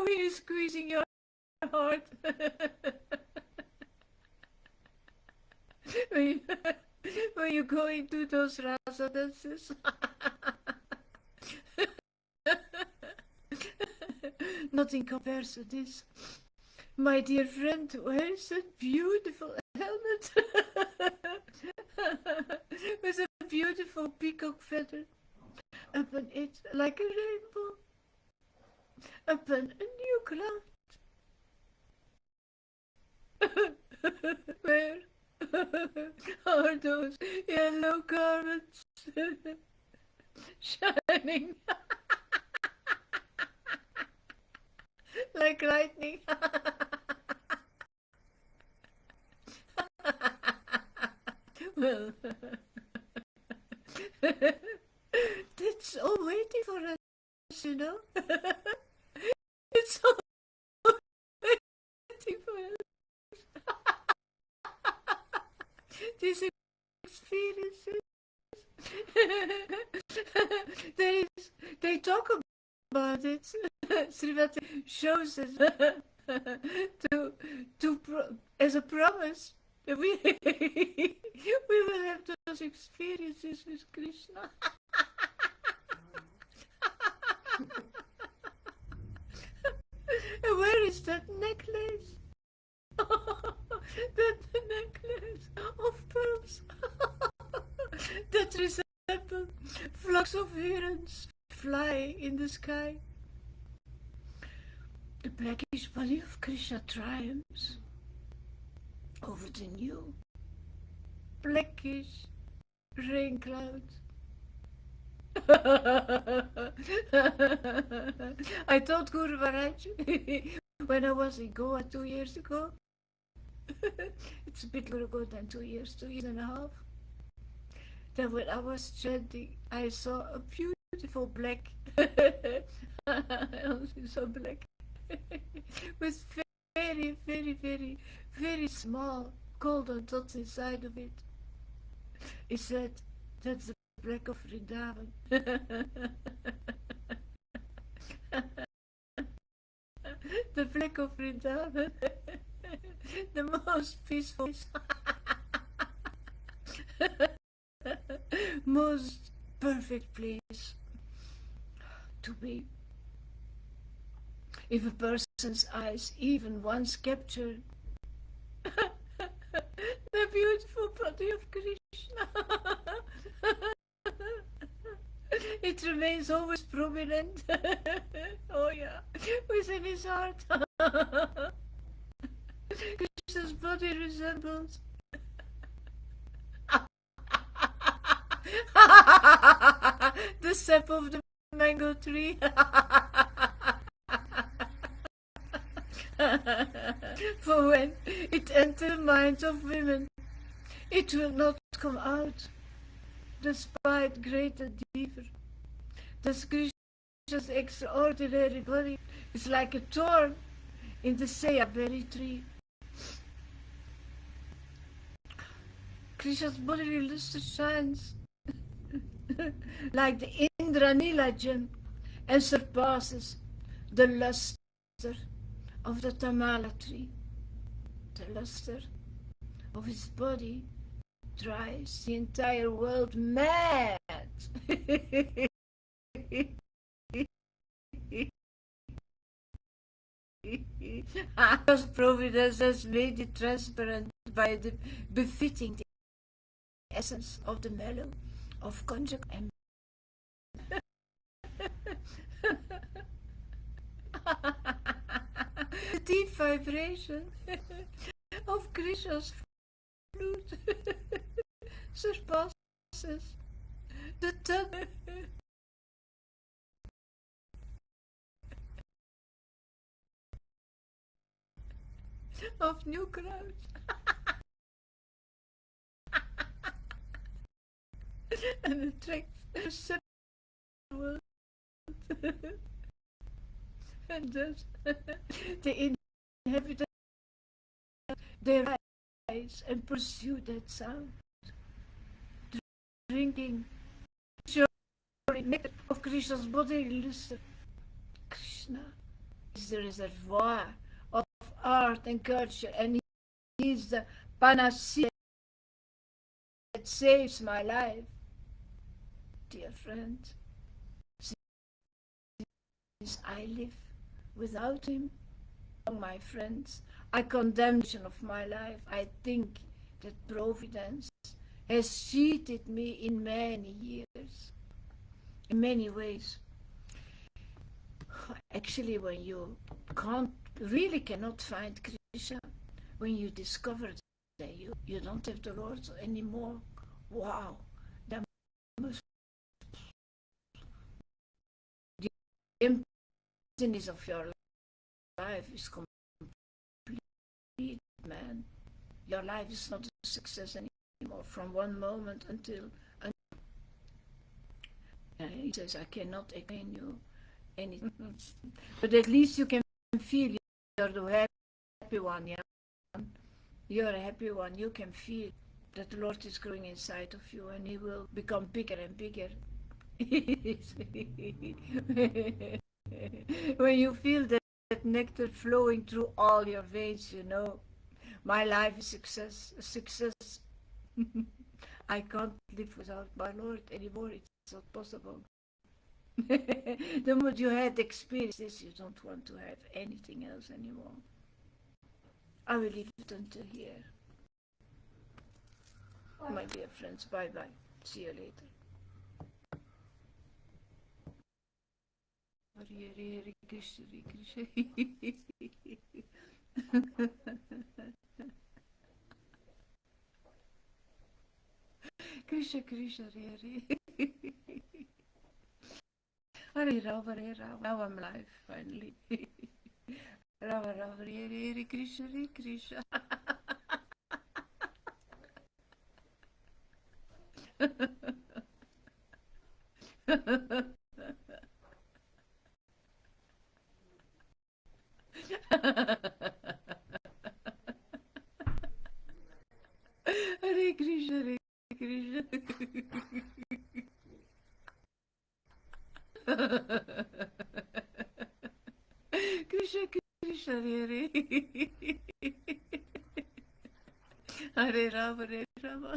he is squeezing your heart when you go into those rasa dances. Nothing compares to this. My dear friend wears a beautiful helmet with a beautiful peacock feather upon it, like a rainbow upon a new cloud. Where are those yellow garments shining like lightning? Well, that's all waiting for us, you know. It's all waiting for us. These experiences. They talk about it. Srivati shows us as a promise that we will have those experiences with Krishna. And where is that necklace? That necklace of pearls that resemble flocks of herons flying in the sky. The blackish body of Krishna triumphs over the new blackish rain clouds. I told Guru Maharaj when I was in Goa 2 years ago. It's a bit more ago than 2 years, 2 years and a half. That when I was chanting, I saw a beautiful black, so black, with very, very, very, very small golden dots inside of it. He said, that's the black of Vrindavan. The black of Vrindavan. The most peaceful, most perfect place to be. If a person's eyes even once capture the beautiful body of Krishna, it remains always prominent. Oh yeah, within his heart. Krishna's body resembles the sap of the mango tree. For when it enters the minds of women, it will not come out, despite great endeavor. Thus Krishna's extraordinary body is like a thorn in the saya berry tree. Krishna's bodily luster shines like the Indranila gem and surpasses the luster of the Tamala tree. The luster of his body drives the entire world mad. God's providence has made it transparent by the befitting the essence of the mellow of conjunct and the deep vibration of Krishna's flute surpasses the tongue of new crowds and attracts the seven world. And thus the inhabitants they rise and pursue that sound, drinking the nectar of Krishna's body luster. Krishna is the reservoir of art and culture, and he is the panacea that saves my life. Dear friend, since I live without him, my friends, I condemn of my life. I think that Providence has cheated me in many years, in many ways. Actually, when you cannot find Krishna, when you discover that you don't have the Lord anymore, wow, that must the emptiness of your life is complete, man. Your life is not a success anymore from one moment until he says, I cannot explain you anything. But at least you can feel you're the happy one, yeah? You're a happy one. You can feel that the Lord is growing inside of you and he will become bigger and bigger. When you feel that nectar flowing through all your veins, you know, my life is a success. I can't live without my Lord anymore. It's not possible. The moment you had experienced this, you don't want to have anything else anymore. I will leave it until here. My dear friends, bye-bye. See you later. Hare Hare Krishna Krishna. Krishna Krishna Hare Hare Rama Hare Rama. Now I'm live finally. Rama Rama Hare Hare Krishna Krishna. Hare Krishna Hare Krishna. Krishna Krishna Hare Hare Rama Hare Rama.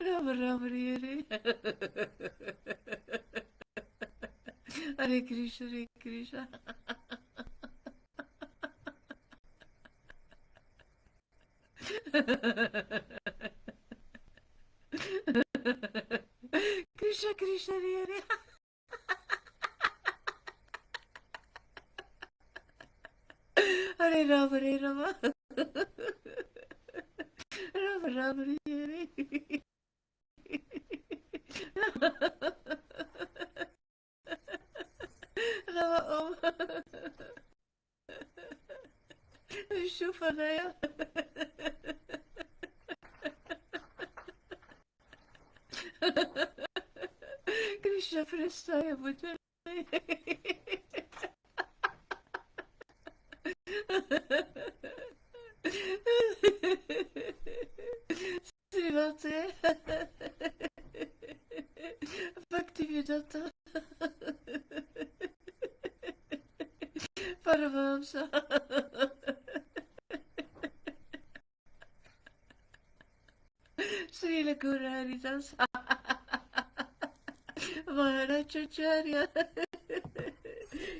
Rama Rama Hare Hare Krishna Hare Krishna. Krishna Krishna Hare Hare Rama Hare Rama. Rama Rama Hare Rama Om Shufanaya. запрещаю быть. Сривате. Bhaktivedanta. Paramahamsa. Srila Guru Haridas. Maharajacharya.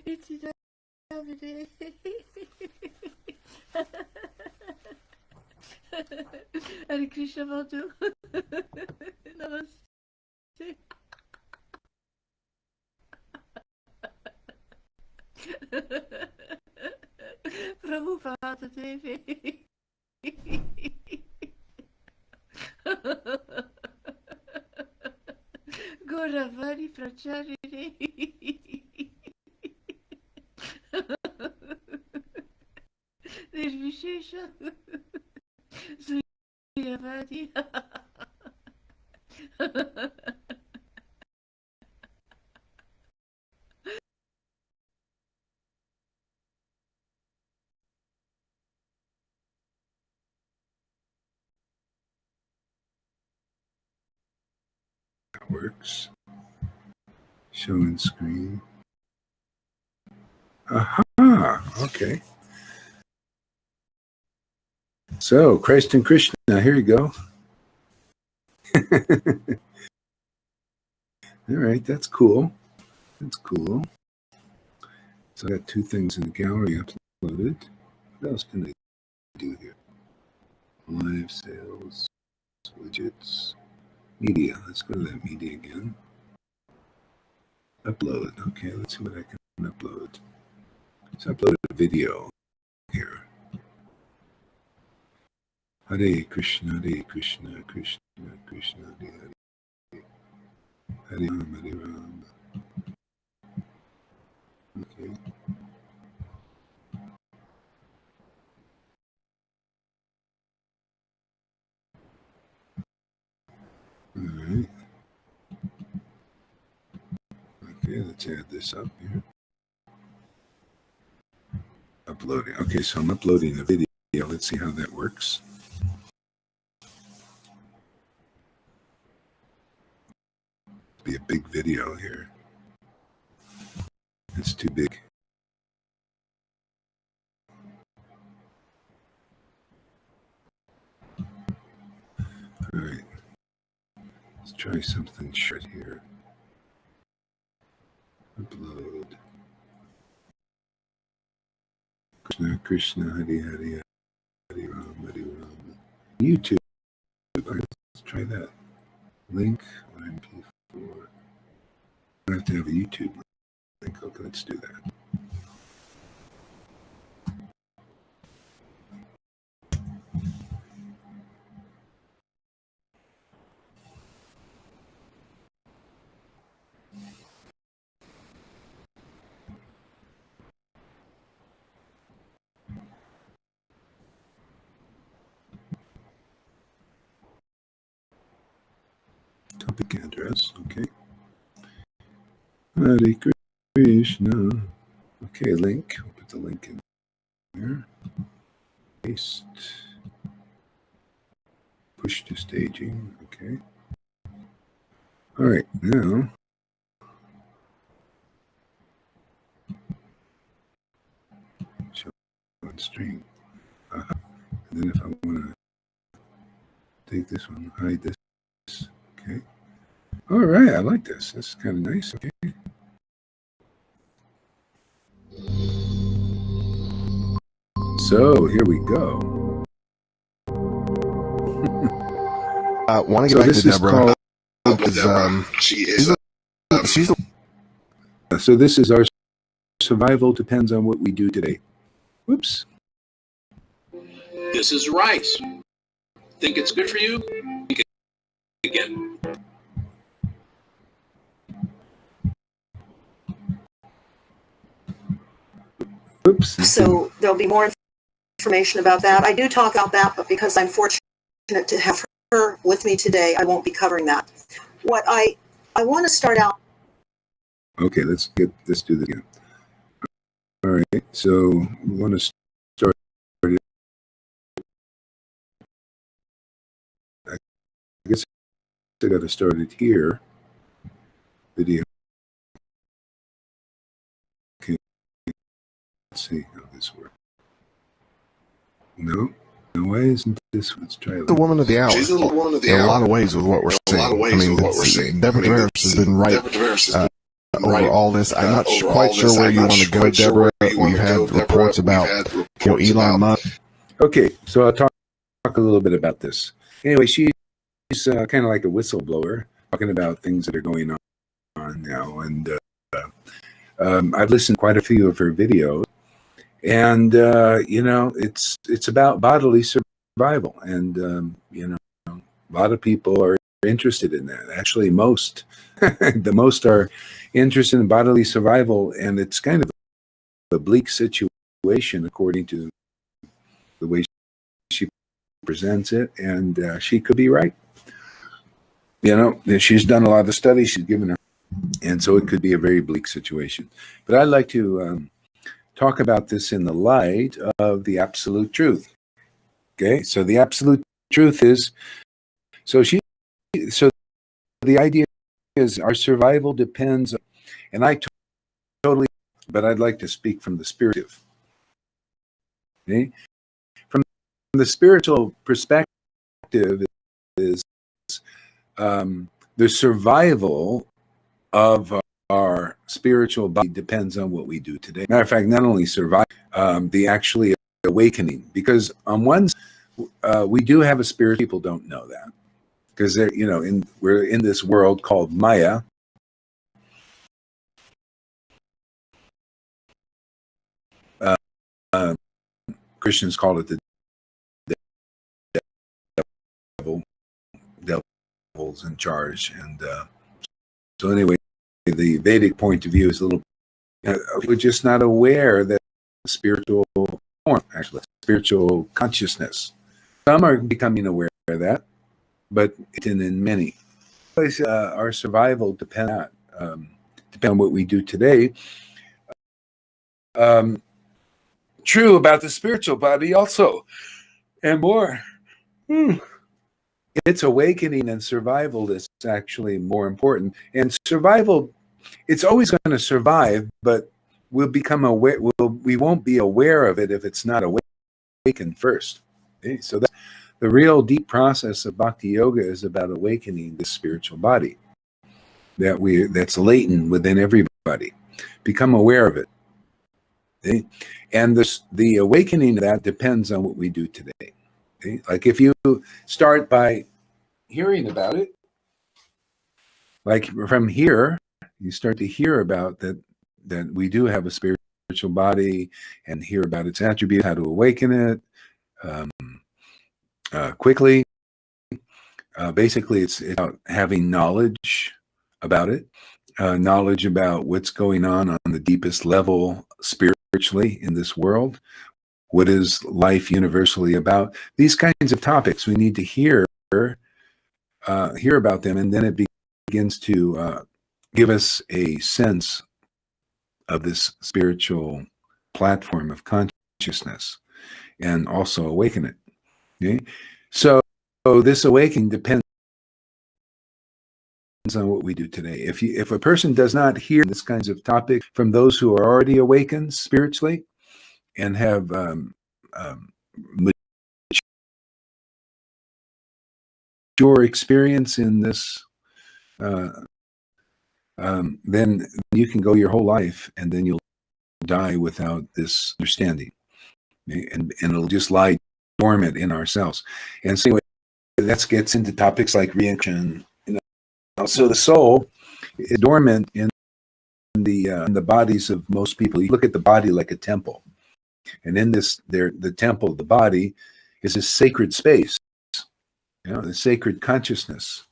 Itinamine. Hare Krishna Madhu. Namaste. Prabhupada Devi. Goravari Pracharini. Nirvishesha. Suyavadi. That works. Showing screen. Aha, okay. So, Christ and Krishna, here you go. All right, that's cool. That's cool. So I got two things in the gallery uploaded. What else can I do here? Live sales, widgets, media. Let's go to that media again. Upload. Okay, let's see what I can upload. Let's upload a video here. Hare Krishna, Krishna Krishna, Hare Hare. Hare Ram, Hare Ram. Okay. All right. Okay, let's add this up here. Uploading. Okay, so I'm uploading a video. Let's see how that works. Be a big video here. It's too big. All right. Let's try something short here. Upload. Krishna Krishna Hare Hare Hare Ram Hare Ram. YouTube. All right, let's try that. Link or MP4. I have to have a YouTube link. Okay, let's do that. Topic address, okay. Hare Krishna. Okay, link. We'll put the link in there. Paste. Push to staging, okay. All right, now. Show on stream. And then if I want to take this one, hide this. Okay. All right, I like this. This is kind of nice. Okay. So here we go. Want to So get back this to is Deborah? called. So this is our survival depends on what we do today. Whoops. This is rice. Think it's good for you? Think again. Oops. So there'll be more information about that. I do talk about that, but because I'm fortunate to have her with me today, I won't be covering that. What I want to start out Okay, let's do this again. All right, so we want to start it. I guess I got to start it here. Video. Okay, let's see how this works. No, why isn't this? Let's try it. The woman of the hour. She's the woman of the In a hour. lot of ways with what we're saying. I mean, Deborah has been right over all this. I'm not quite sure where you want to go, Deborah. We've had reports about Elon Musk. Okay, so I'll talk a little bit about this. Anyway, she's kind of like a whistleblower, talking about things that are going on now. And I've listened to quite a few of her videos. And, it's about bodily survival. And, a lot of people are interested in that. Actually, the most are interested in bodily survival. And it's kind of a bleak situation, according to the way she presents it. And she could be right. She's done a lot of studies. She's given her. And so it could be a very bleak situation. But I'd like to talk about this in the light of the absolute truth. Okay, so the absolute truth is, so the idea is our survival depends, and I totally, but I'd like to speak from the spiritual. Okay, from the spiritual perspective is the survival of our spiritual body depends on what we do today. Matter of fact, not only survive, the actually awakening, because on one we do have a spirit. People don't know that because we're in this world called Maya. Christians call it the devil. Devil's in charge, and so anyway, the Vedic point of view is a little. We're just not aware that spiritual form, actually, spiritual consciousness. Some are becoming aware of that, but in many places, our survival depends on what we do today. True about the spiritual body also, and more. It's awakening and survival that's actually more important. And survival, it's always going to survive, but we'll become aware. We won't be aware of it if it's not awakened first. Okay? So the real deep process of bhakti yoga is about awakening the spiritual body that's latent within everybody. Become aware of it. Okay? And the awakening of that depends on what we do today. Okay? Like if you start by hearing about it, like from here, you start to hear about that we do have a spiritual body, and hear about its attributes, how to awaken it quickly. Basically, it's about having knowledge about it, knowledge about what's going on the deepest level spiritually in this world. What is life universally about? These kinds of topics we need to hear about them, and then it begins to give us a sense of this spiritual platform of consciousness, and also awaken it. Okay? So this awakening depends on what we do today. If a person does not hear this kinds of topic from those who are already awakened spiritually and have mature experience in this, then you can go your whole life and then you'll die without this understanding, and it'll just lie dormant in ourselves. And so that gets into topics like reincarnation. So the soul is dormant in the bodies of most people. You look at the body like a temple, and in the temple, the body is a sacred space, the sacred consciousness.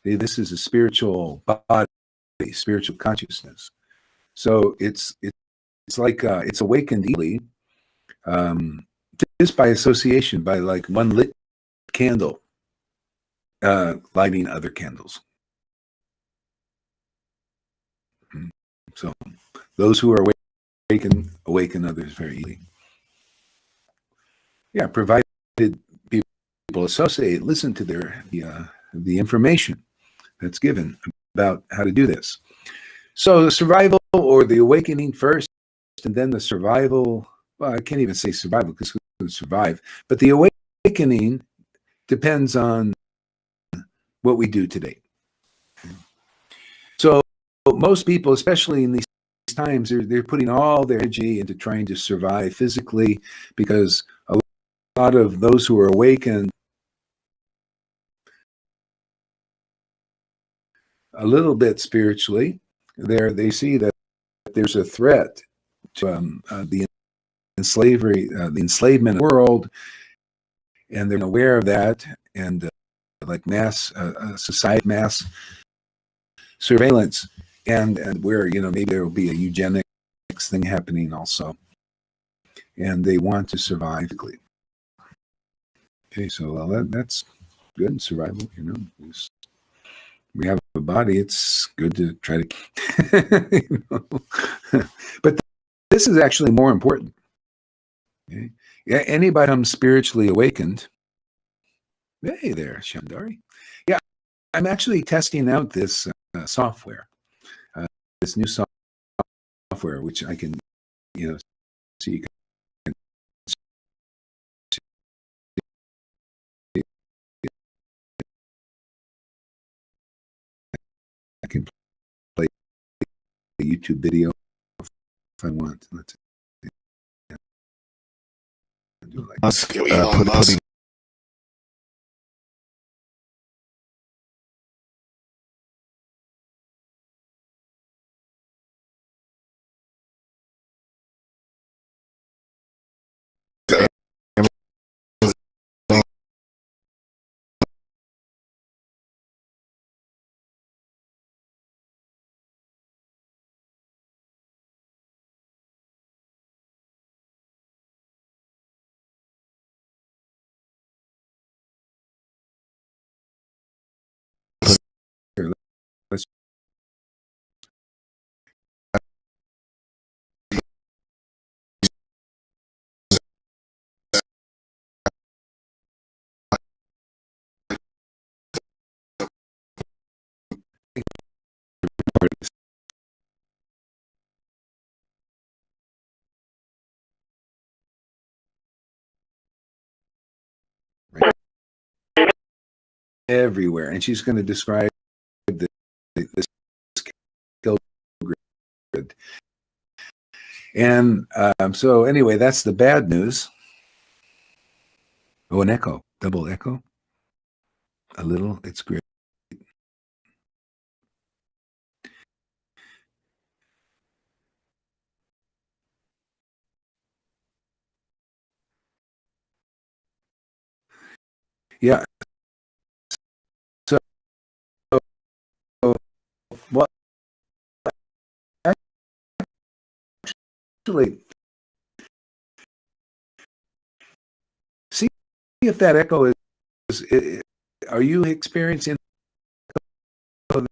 This is a spiritual body, spiritual consciousness. So it's like it's awakened easily, just by association, by like one lit candle lighting other candles. So those who are awaken others very easily. Yeah, provided people associate, listen to the information that's given about how to do this. So the survival or the awakening first, and then the survival. Well, I can't even say survival because who's going to survive? But the awakening depends on what we do today. So most people, especially in these times, they're putting all their energy into trying to survive physically, because a lot of those who are awakened a little bit spiritually, they see that there's a threat to the enslavement of the world, and they're aware of that, and like mass society, mass surveillance, and where maybe there will be a eugenics thing happening also, and they want to survive. Okay, so that's good survival. We have a body. It's good to try to, but this is actually more important. Okay? Yeah, anybody who's spiritually awakened. Hey there, Shandari. Yeah, I'm actually testing out this software, this new software, which I can, see. You can see, I can play a YouTube video if I want. Let's do it like Musk, Elon Musk here. Let's record this. Right. Everywhere, and she's going to describe this skill grid. And so anyway, that's the bad news. Oh, an echo, double echo, a little. It's great. Yeah. So, well, actually, see if that echo is are you experiencing um,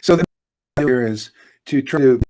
so the idea is to try to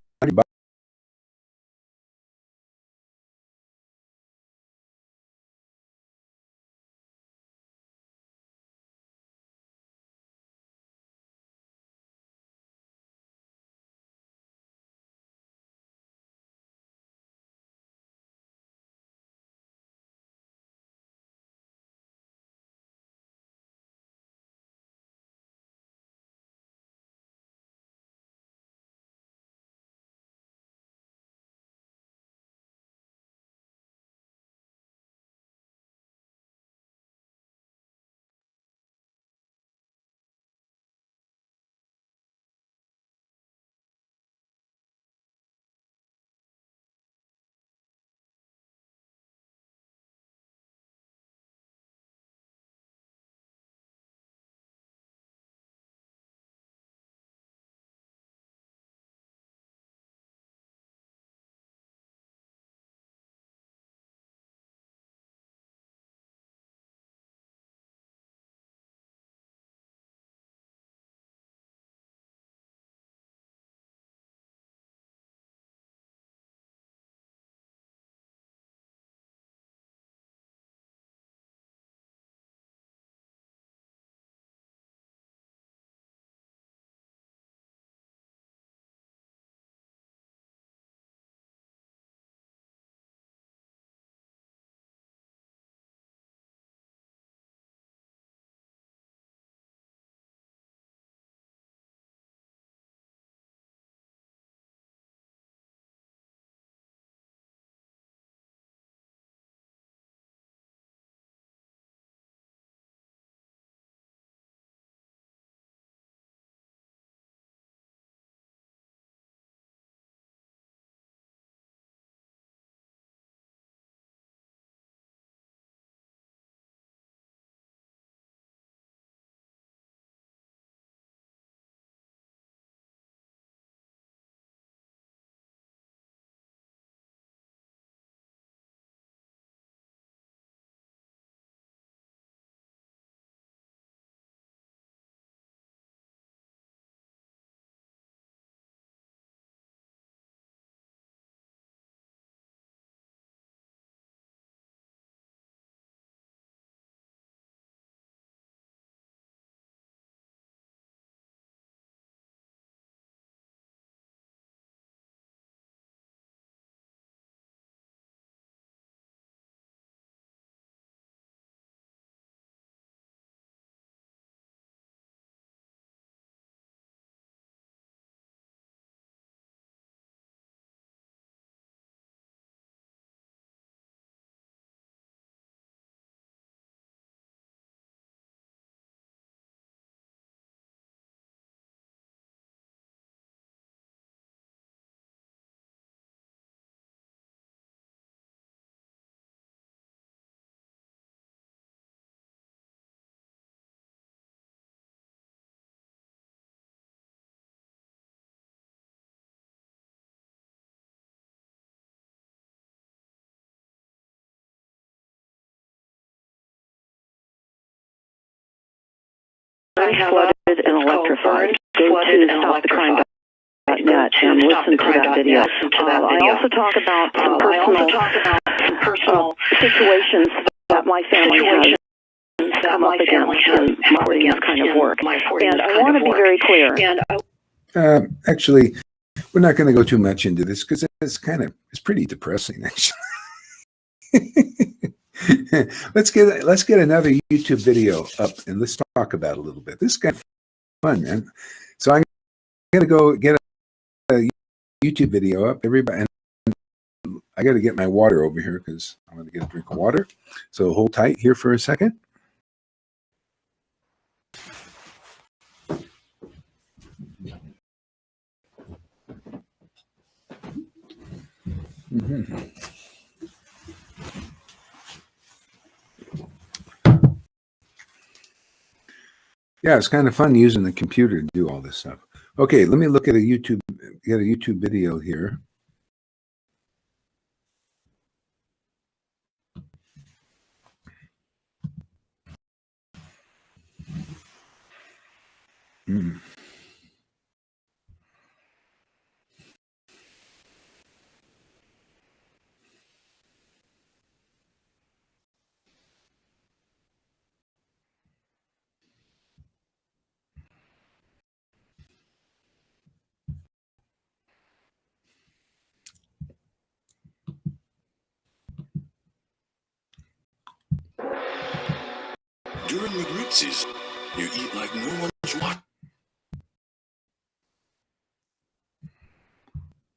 flooded and electrified. Go to stopthecrime.net and listen to that video. I also talk about some personal situations that my family has come up against in supporting this kind of work. And I want to be very clear. Actually, we're not going to go too much into this because it's pretty depressing, actually. let's get another YouTube video up and let's talk about it a little bit. This is kind of fun, man. So I'm going to go get a YouTube video up, everybody. And I got to get my water over here because I'm going to get a drink of water. So hold tight here for a second. Mm-hmm. Yeah, it's kind of fun using the computer to do all this stuff. Okay, let me look at get a YouTube video here. Mm. During the group season, you eat like no one's watching.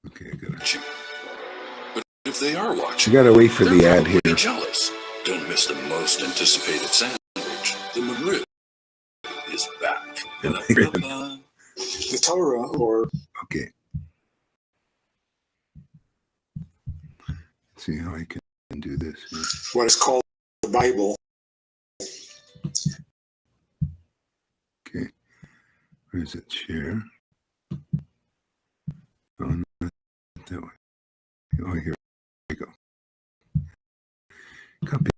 Okay, I gotta. But if they are watching, You gotta wait for the they're ad here. probably jealous. Don't miss the most anticipated sandwich. The McRib is back. The Torah, or okay. Let's see how I can do this here. what is called the Bible. Okay, where's it? Share. Oh, not that way. Oh, here we go. Copy.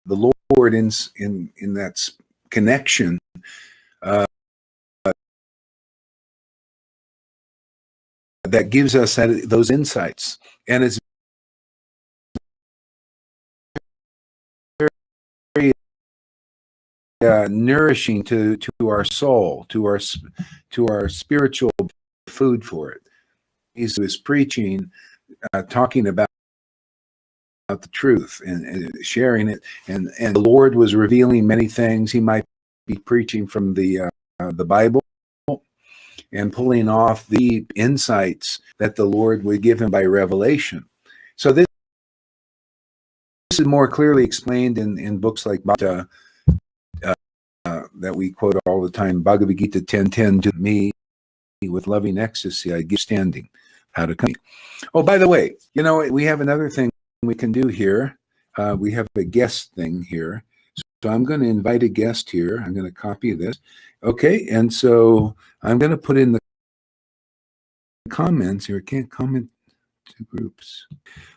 the Lord in that connection that gives us those insights, and it's very nourishing to our soul, to our spiritual food for it. He was preaching, talking about the truth and sharing it, and the Lord was revealing many things. He might be preaching from the Bible and pulling off the insights that the Lord would give him by revelation. So this is more clearly explained in books like that we quote all the time, Bhagavad Gita 10:10, to me with loving ecstasy I give standing, how to come. Oh, by the way, we have another thing we can do here. We have a guest thing here. So I'm going to invite a guest here. I'm going to copy this. Okay, and so I'm going to put in the comments here. I can't comment to groups.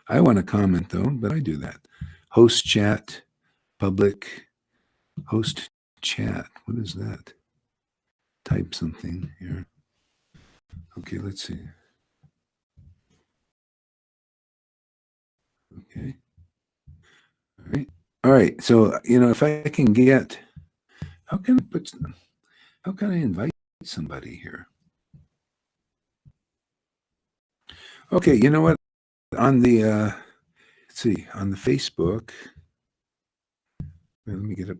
I want to comment though, but I do that. Host chat, public, host chat. What is that? Type something here. Okay, let's see. Okay. All right. All right. So, if I can get, how can I invite somebody here? Okay, you know what? On the, let's see, on the Facebook, let me get up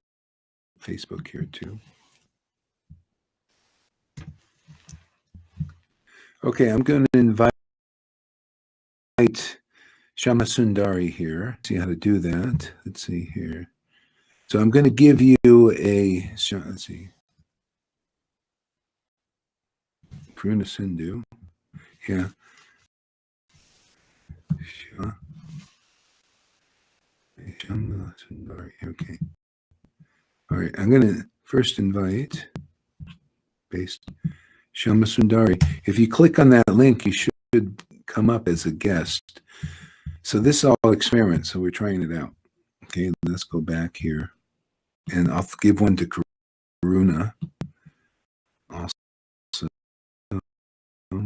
Facebook here too. Okay, I'm going to invite Shama Sundari here. See how to do that. Let's see here. So I'm going to give you let's see. Purna Sindhu. Yeah. Shama Sundari. Okay. All right. I'm going to first invite Shama Sundari. If you click on that link, you should come up as a guest. So this is all experiment. So we're trying it out. Okay. Let's go back here. And I'll give one to Karuna. Also. I'm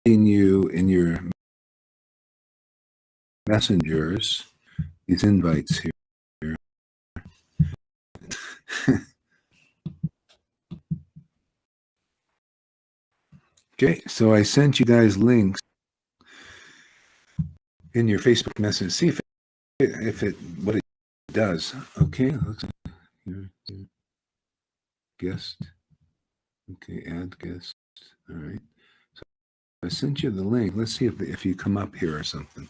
sending you in your messengers these invites here. Okay, so I sent you guys links in your Facebook message. See if it what it does. Okay, looks here. Guest. Okay, add guest. All right. So I sent you the link. Let's see if you come up here or something.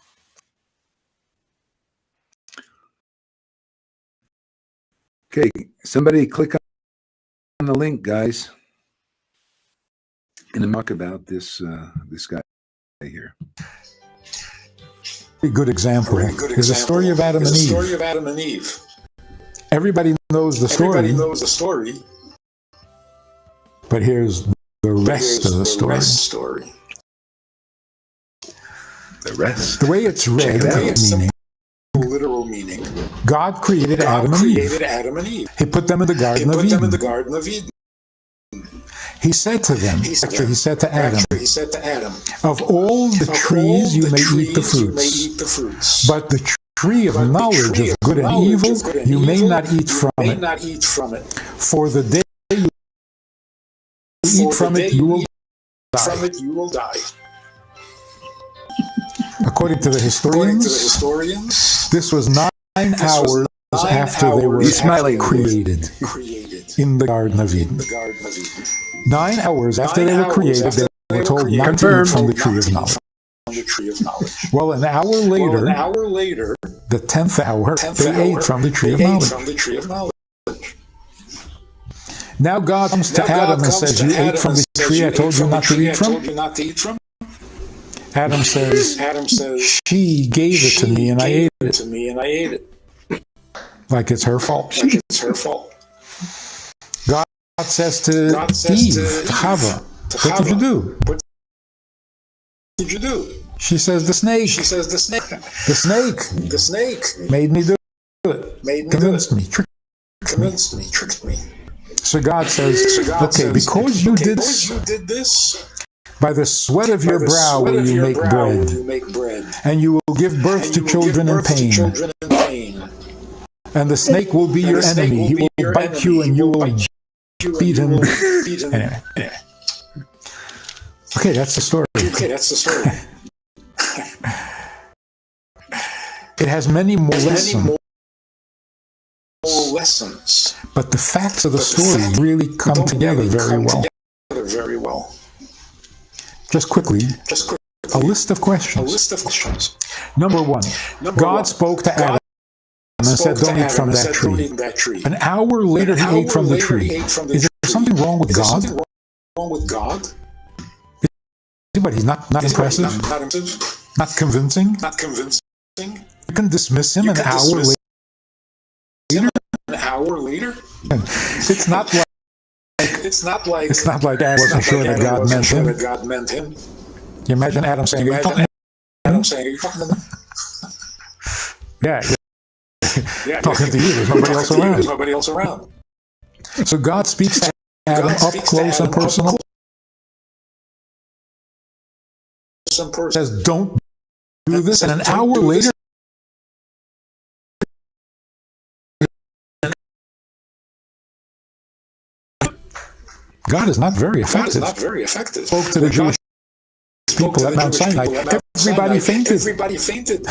Okay, somebody click on the link, guys. And talk about this guy here. A good example is the story of Adam and Eve. Everybody knows the story. But here's the rest of the story. The rest. The way it's read, literal meaning. God created Adam and Eve. He put them in the Garden of Eden. He said to them, he said to Adam, of all the trees you may eat the fruits, but the tree of knowledge of good and evil you may not eat from it. For the day you eat from it, you will die. According to the historians, this was 9 hours after they were created in the Garden of Eden. 9 hours after they were created, they were told not to eat from the tree of knowledge. Well, an hour later, the 10th hour, they ate from the tree of knowledge. Now God comes to Adam and says, you ate from the tree I told you not to eat from? Adam says, she gave it to me and I ate it. Like it's her fault. God says to Eve, to Chava, what did you do? What did you do? She says, the snake. She says, the snake. The snake. The snake Made me do it. made me Convinced do it. me. Tricked Convinced me. Tricked me. So God says, So God okay, says, because you did because you did this, by the sweat of your by the brow sweat will of you your make brow bread, will you make bread, and you will give birth and to you will children give in birth to pain. children in pain. And the snake will be And your the snake enemy. will He be will your bite enemy. you and He you will will bite you and beat you him. will beat him. Anyway. Okay, that's the story. Okay, that's the story. It has many more Many lessons, more lessons, but the facts of the but the story facts really come don't together really very come well. together very well. Just quickly, Just quickly, a list of a questions. list of questions. Number one, Number God one, spoke to Adam God and said, spoke to don't eat Adam from and that said, "Don't tree." eat that tree." An hour later, An he ate hour from the later, tree. he ate from the Is there tree. something wrong with Is there God? something wrong with God? But he's not Is he impressive, not impressive? not convincing. Not convincing? You can dismiss him You an can hour dismiss later. him an hour later? It's not like It's not like Adam wasn't sure that Adam God wasn't meant sure him. that God meant him. You imagine Adam saying, "Are you Imagine talking Adam saying, "Are you talking to me?" Yeah, Yeah, talking to you. There's nobody else talking to you, around." there's nobody else around. So God speaks to Adam God up speaks to close and Adam up personal. Some person Says, "Don't do this," and an "Don't hour do this." later, God is not very God is effective. not very effective. Spoke to the When God Jewish people at Mount Sinai. Everybody fainted. Everybody fainted.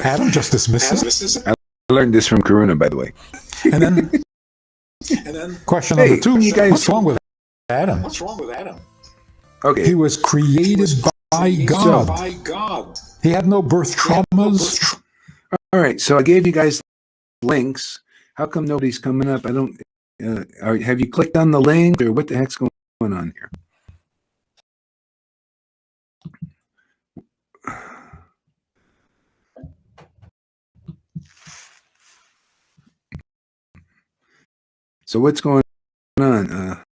Adam just dismisses. Dismisses. I learned this from Karuna, by the way. And then And then, question number two, you guys- what's wrong with Adam? what's wrong with Adam? Okay. He was created by God. By God. He had no birth traumas. All right. So I gave you guys links. How come nobody's coming up? I don't. Have you clicked on the link, or what the heck's going on here? So what's going on?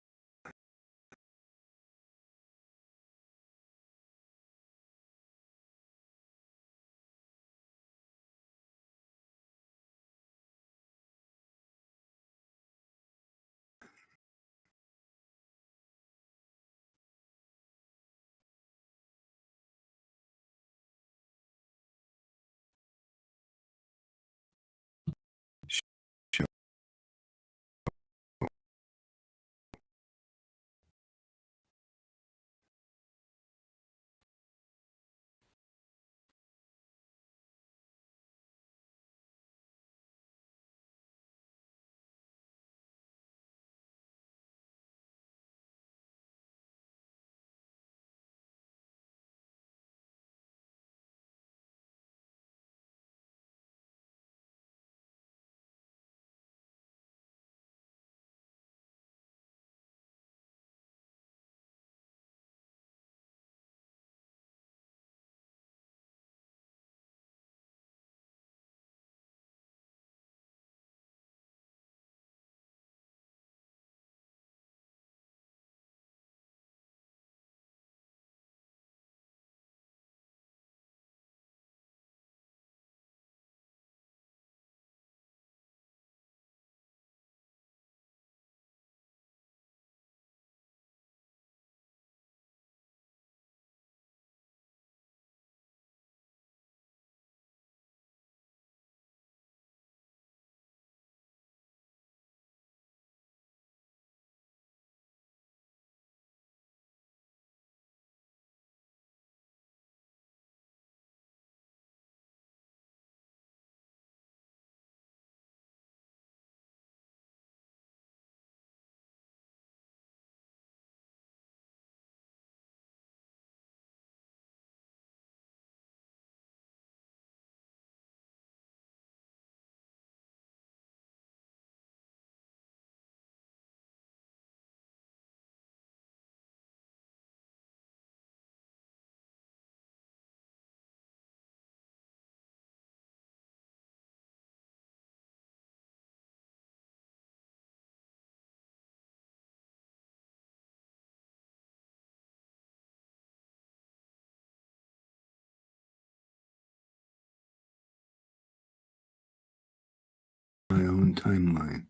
timeline.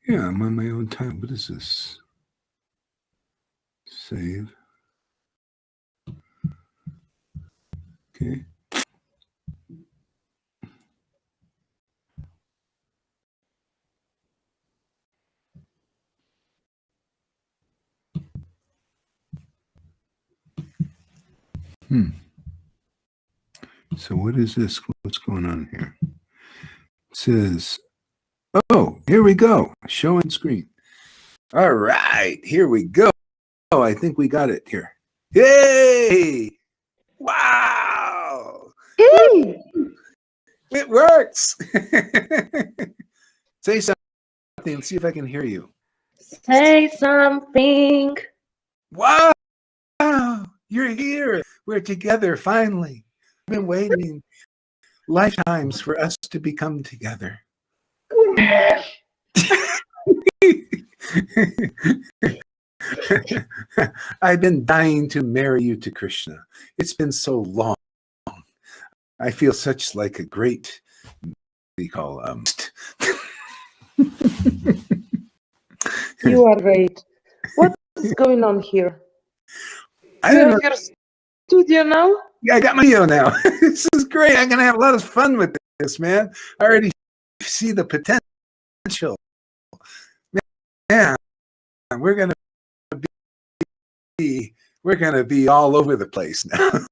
Yeah, I'm on my own time. What is this? Save. Okay. So what is this? What's going on here? It says, oh, here we go. Showing screen. All right, here we go. Oh, I think we got it here. Yay! Wow! Hey! It works! Say something. See if I can hear you. Say something. Wow! You're here. We're together finally. I've been waiting lifetimes for us to become together. I've been dying to marry you to Krishna. It's been so long. I feel such like a great, what do you call, You are great. What is going on here? I You don't know. have your studio now? Yeah, I got my video now. This is great. I'm going to have a lot of fun with this, man. I already see the potential. Man, we're going to be all over the place now.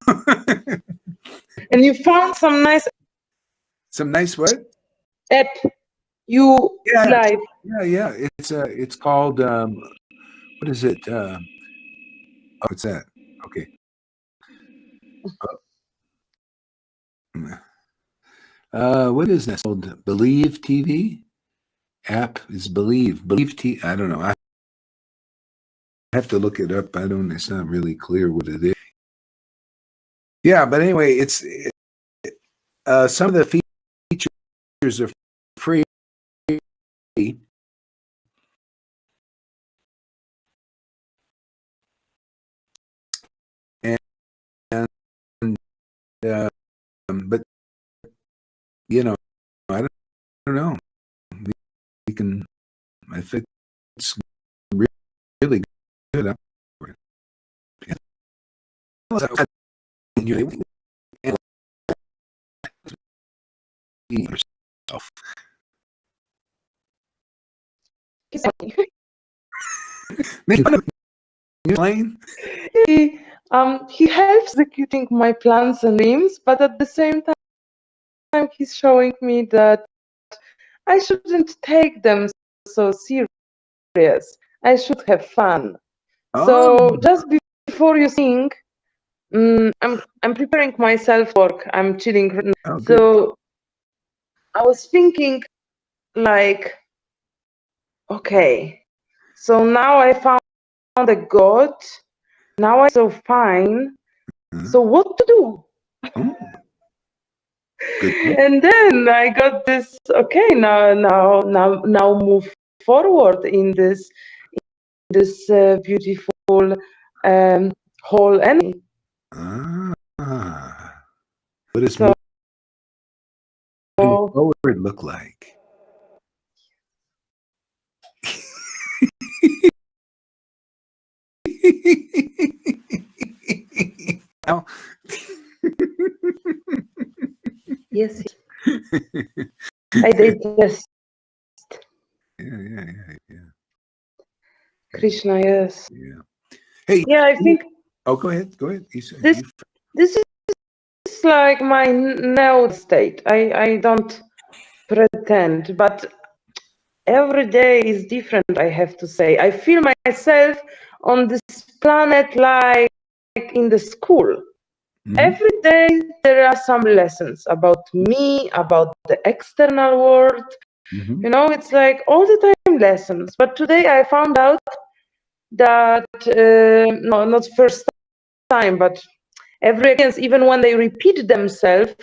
And you found some nice what? app you Yeah. live. Yeah. It's called what is it? Oh, what's that? Okay. What is that called? Believe TV? App is Believe TV. I don't know. I have to look it up. It's not really clear what it is. Yeah, but anyway, it's some of the features are free. But you know, I don't know. We can. I think it's really good. Yourself. Make fun of me, Elaine. He helps executing my plans and dreams, but at the same time he's showing me that I shouldn't take them so serious. I should have fun. So just before you sing, I'm preparing myself work. I'm chilling. So I was thinking, like, okay, so now I found a God. Now I'm so fine. So what to do? And then I got this. Okay, now move forward in this beautiful whole energy. What does moving forward look like? Yes. I digest. Yeah. Krishna, yes. Yeah. Hey. Yeah, I think. Oh, go ahead. This is like my now state. I don't pretend, but every day is different. I have to say, I feel myself on this planet like in the school. Mm-hmm. Every day there are some lessons about me, about the external world. Mm-hmm. You know, it's like all the time lessons. But today I found out that no, not first time, but every experience, even when they repeat themselves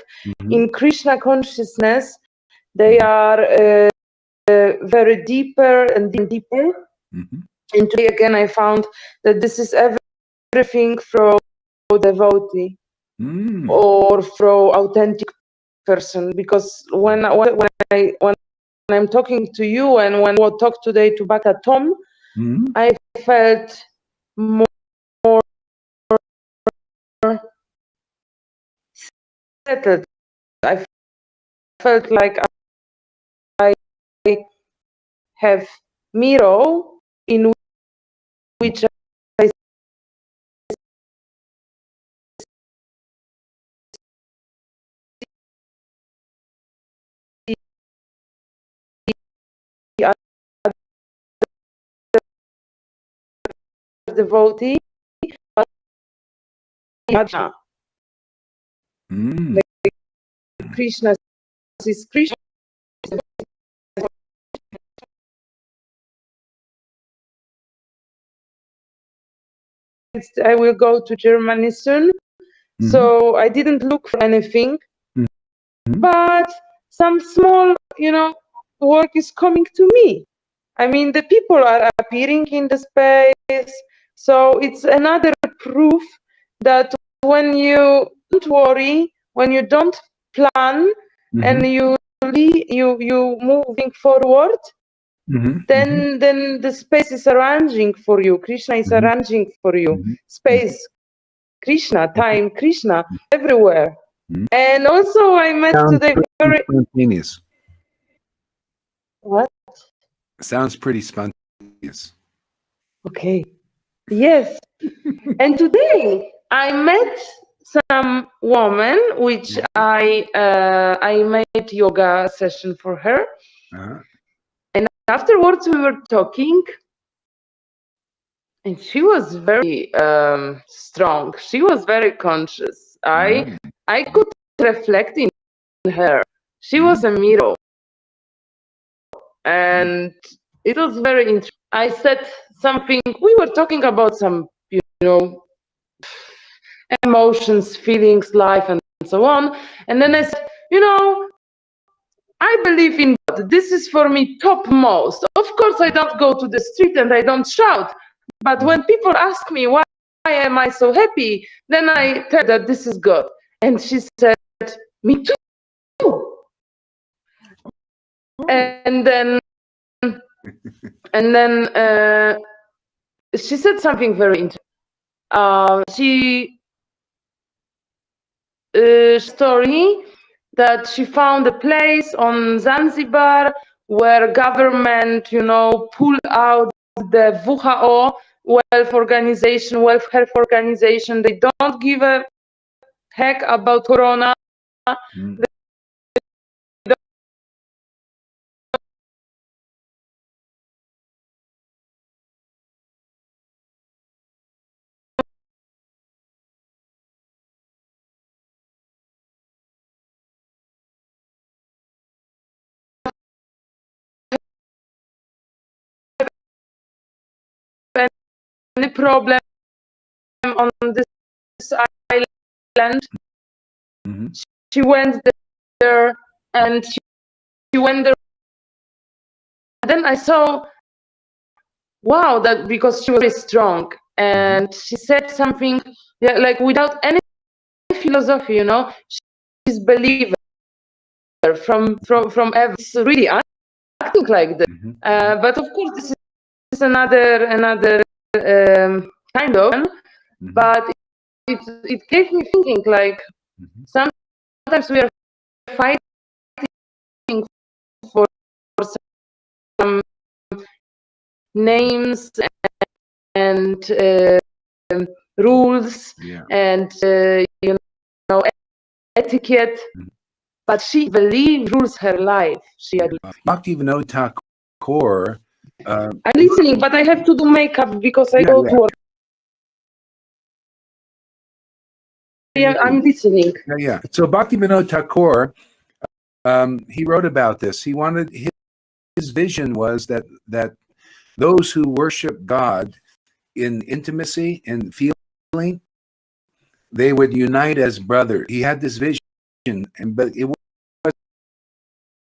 in Krishna consciousness, they are very deeper and deeper. And today again I found that this is everything from devotee or from authentic person, because when I'm talking to you and when I talked today to Baka Tom, I felt more settled. I felt like I have mirror in which I see other devotee, like Krishna is Krishna. I will go to Germany soon, so I didn't look for anything, but some small, work is coming to me. I mean, the people are appearing in the space, so it's another proof that when you don't worry, when you don't plan, and you moving forward, then the space is arranging for you. Krishna is arranging for you. Space, Krishna, time, Krishna, everywhere. And also I met today very spontaneous. What? Sounds pretty spontaneous. Okay. Yes. And today I met some woman which I made yoga session for her. And afterwards we were talking, and she was very strong. She was very conscious. I could reflect in her. She was a mirror, and it was very interesting. I said something. We were talking about some, emotions, feelings, life, and so on. And then I said, I believe in God. This is for me topmost. Of course, I don't go to the street and I don't shout. But when people ask me why am I so happy, then I tell that this is God. And she said, me too. And then she said something very interesting. She story that she found a place on Zanzibar where government, pull out the WHO World Health Organization. They don't give a heck about Corona. Any problem on this island. She went there and she went there. And then I saw, wow, that because she was very strong and she said something like without any philosophy, she's believer from ever. It's really acting like this. But of course, this is another kind of, but it gave me thinking like sometimes we are fighting for some names and rules and etiquette, but she believes rules her life. Bhaktivinoda Thakur. I'm listening, but I have to do makeup because I go to work. I'm listening. So Bhaktivinoda Thakur, he wrote about this. He wanted his vision was that those who worship God in intimacy and feeling, they would unite as brothers. He had this vision, but it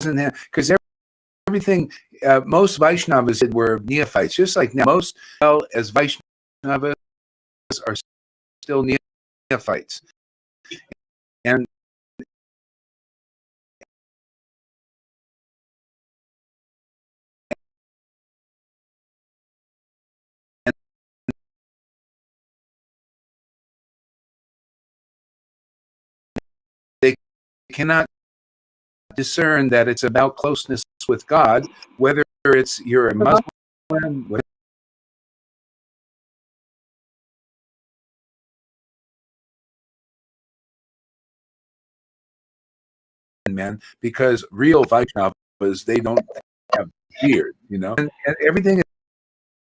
wasn't him because everything most Vaishnavas did were neophytes, just like now most as Vaishnavas are still neophytes, and cannot discern that it's about closeness with God, whether it's you're a Muslim, man, because real Vaishnavas, they don't have beard, and everything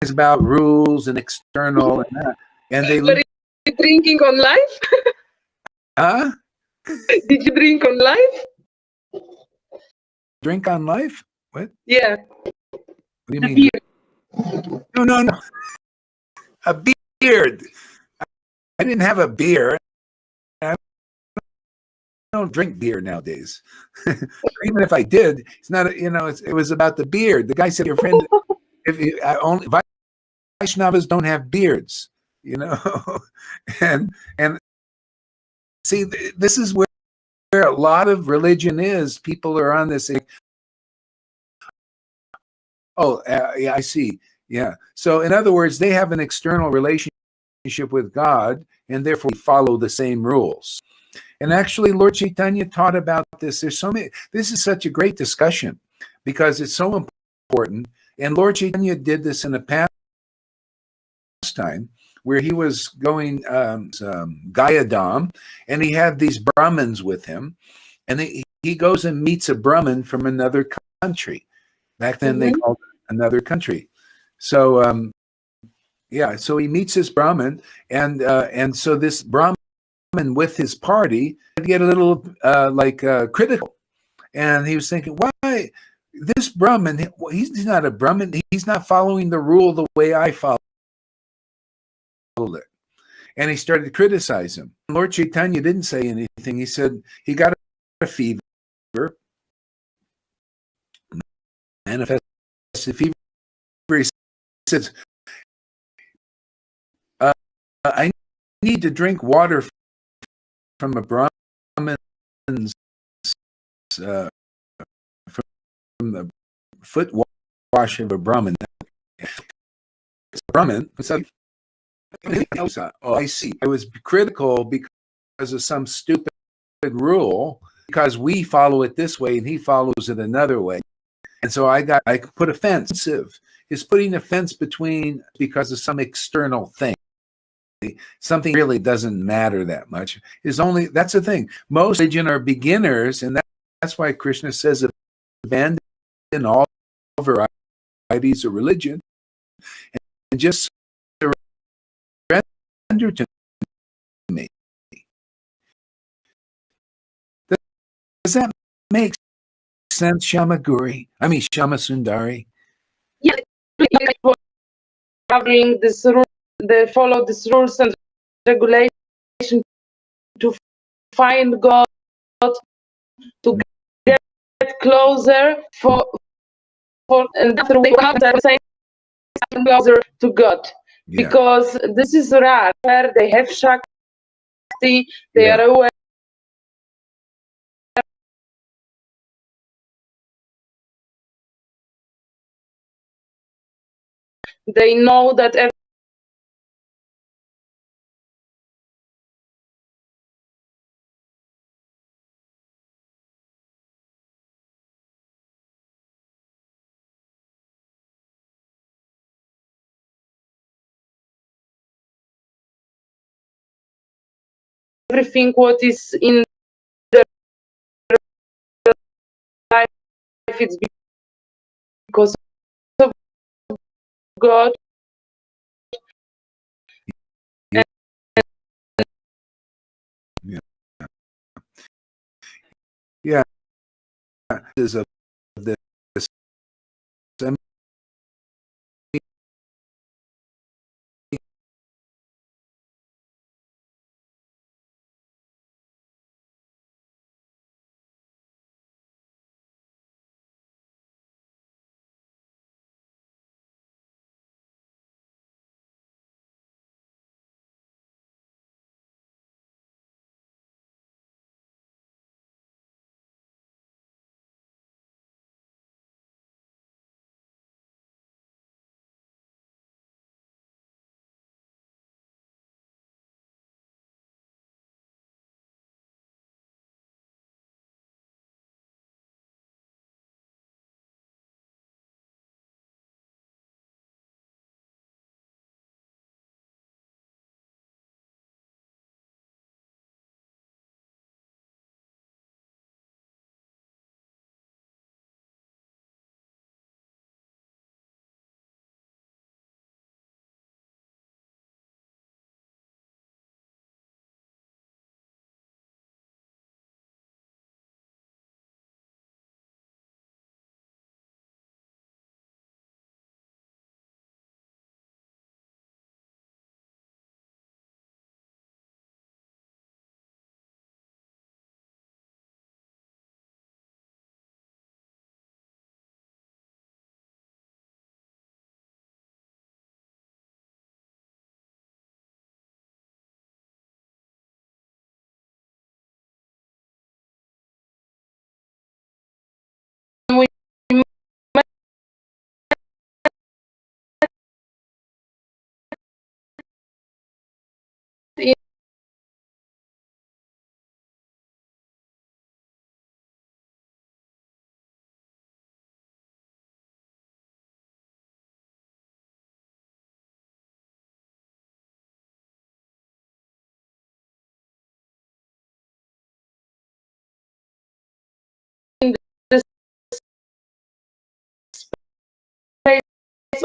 is about rules and external and that. And they Were you drinking on live? Huh? Did you drink on live? Drink on life? What? Yeah. What do you mean? No. A beard. I didn't have a beer. I don't drink beer nowadays. Even if I did, it's not. It was about the beard. The guy said, "Your friend, only Vaishnavas don't have beards." and see, this is where a lot of religion is. People are on this. Yeah, I see. Yeah. So, in other words, they have an external relationship with God, and therefore follow the same rules. And actually, Lord Caitanya taught about this. This is such a great discussion because it's so important. And Lord Caitanya did this in the past time where he was going Gayadam, and he had these Brahmins with him, and he goes and meets a Brahmin from another country. Back then, they called it another country. So, so he meets this Brahmin, and so this Brahmin with his party get a little critical, and he was thinking, why this Brahmin? He's not a Brahmin. He's not following the rule the way I followed it. And he started to criticize him. Lord Caitanya didn't say anything. He said he got a fever, manifested fever. He says, I need to drink water from a Brahmin's from the foot wash of a Brahmin. Brahmin. Oh, I see. I was critical because of some stupid rule, because we follow it this way and he follows it another way. And so I put a fence. Is putting a fence between because of some external thing. Something really doesn't matter that much. That's the thing. Most religion are beginners, and that's why Krishna says abandon all varieties of religion and just surrender to me. Does that make sense, Shama Sundari? Yeah, following this rule, they follow these rules and regulations to find God, to get closer and after we say closer to God. Yeah. Because this is rare, where they have Shakti, they are aware. They know that everything what is in the life, it's because of God. Yeah. Is of this.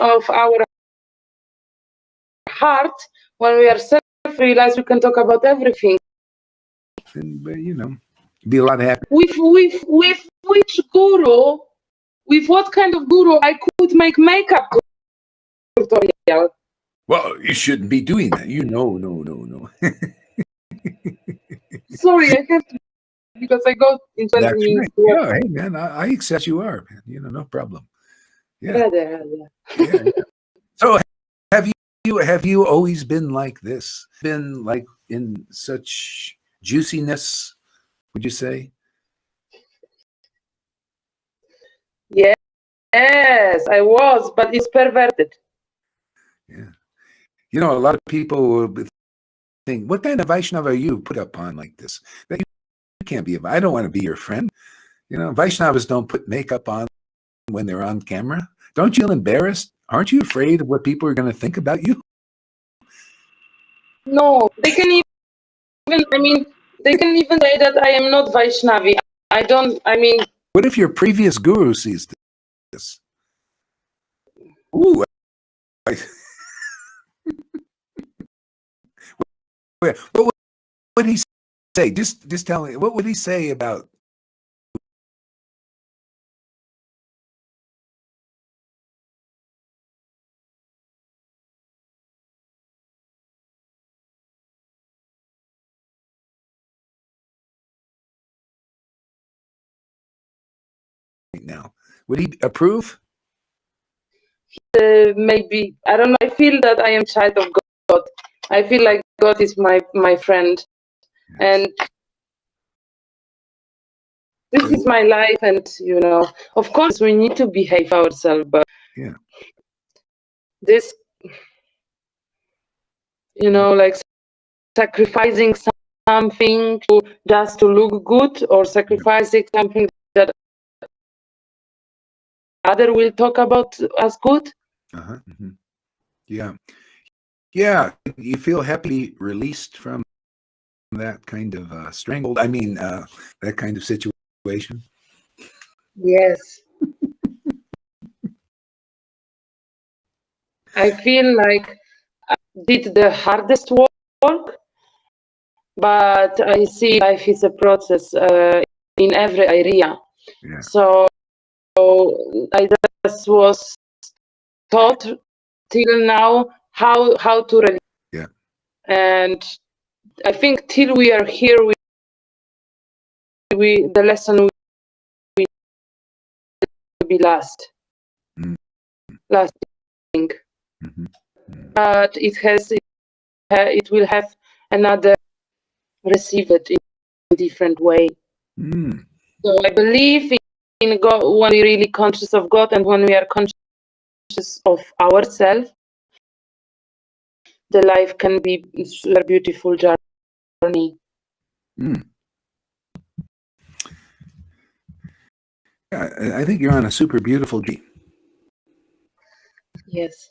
of our heart, when we are self-realized, we can talk about everything. And, be a lot happier. With which guru, with what kind of guru I could make makeup tutorial? Well, you shouldn't be doing that. No. Sorry, I have to, because I go in 20 That's minutes. right. Yeah, hey man, I accept you are, man. No problem. Yeah. Yeah. So have you always been like this? Been like in such juiciness, would you say? Yes, I was, but it's perverted. Yeah. A lot of people will think, what kind of Vaishnava are you put up on like this? That you can't be. I don't want to be your friend. Vaishnavas don't put makeup on when they're on camera. Don't you feel embarrassed? Aren't you afraid of what people are going to think about you? No, they can even say that I am not Vaishnavi. What if your previous guru sees this? Ooh. What would he say? Just tell me, what would he say about right now? Would he approve? Maybe, I don't know. I feel that I am child of God. I feel like God is my friend, and this is my life. And of course, we need to behave ourselves, but this, like sacrificing something just to look good, or sacrificing something that other will talk about as good. Mm-hmm. Yeah. You feel happy, released from that kind of strangled. That kind of situation. Yes. I feel like I did the hardest work, but I see life is a process in every area. Yeah. So I just was taught till now how to release. Yeah. And I think till we are here, the lesson will be lasting. Mm-hmm. But it will have another receive it in a different way. So I believe in God when we're really conscious of God, and when we are conscious of ourselves, the life can be a beautiful journey. Yeah, I think you're on a super beautiful journey. Yes.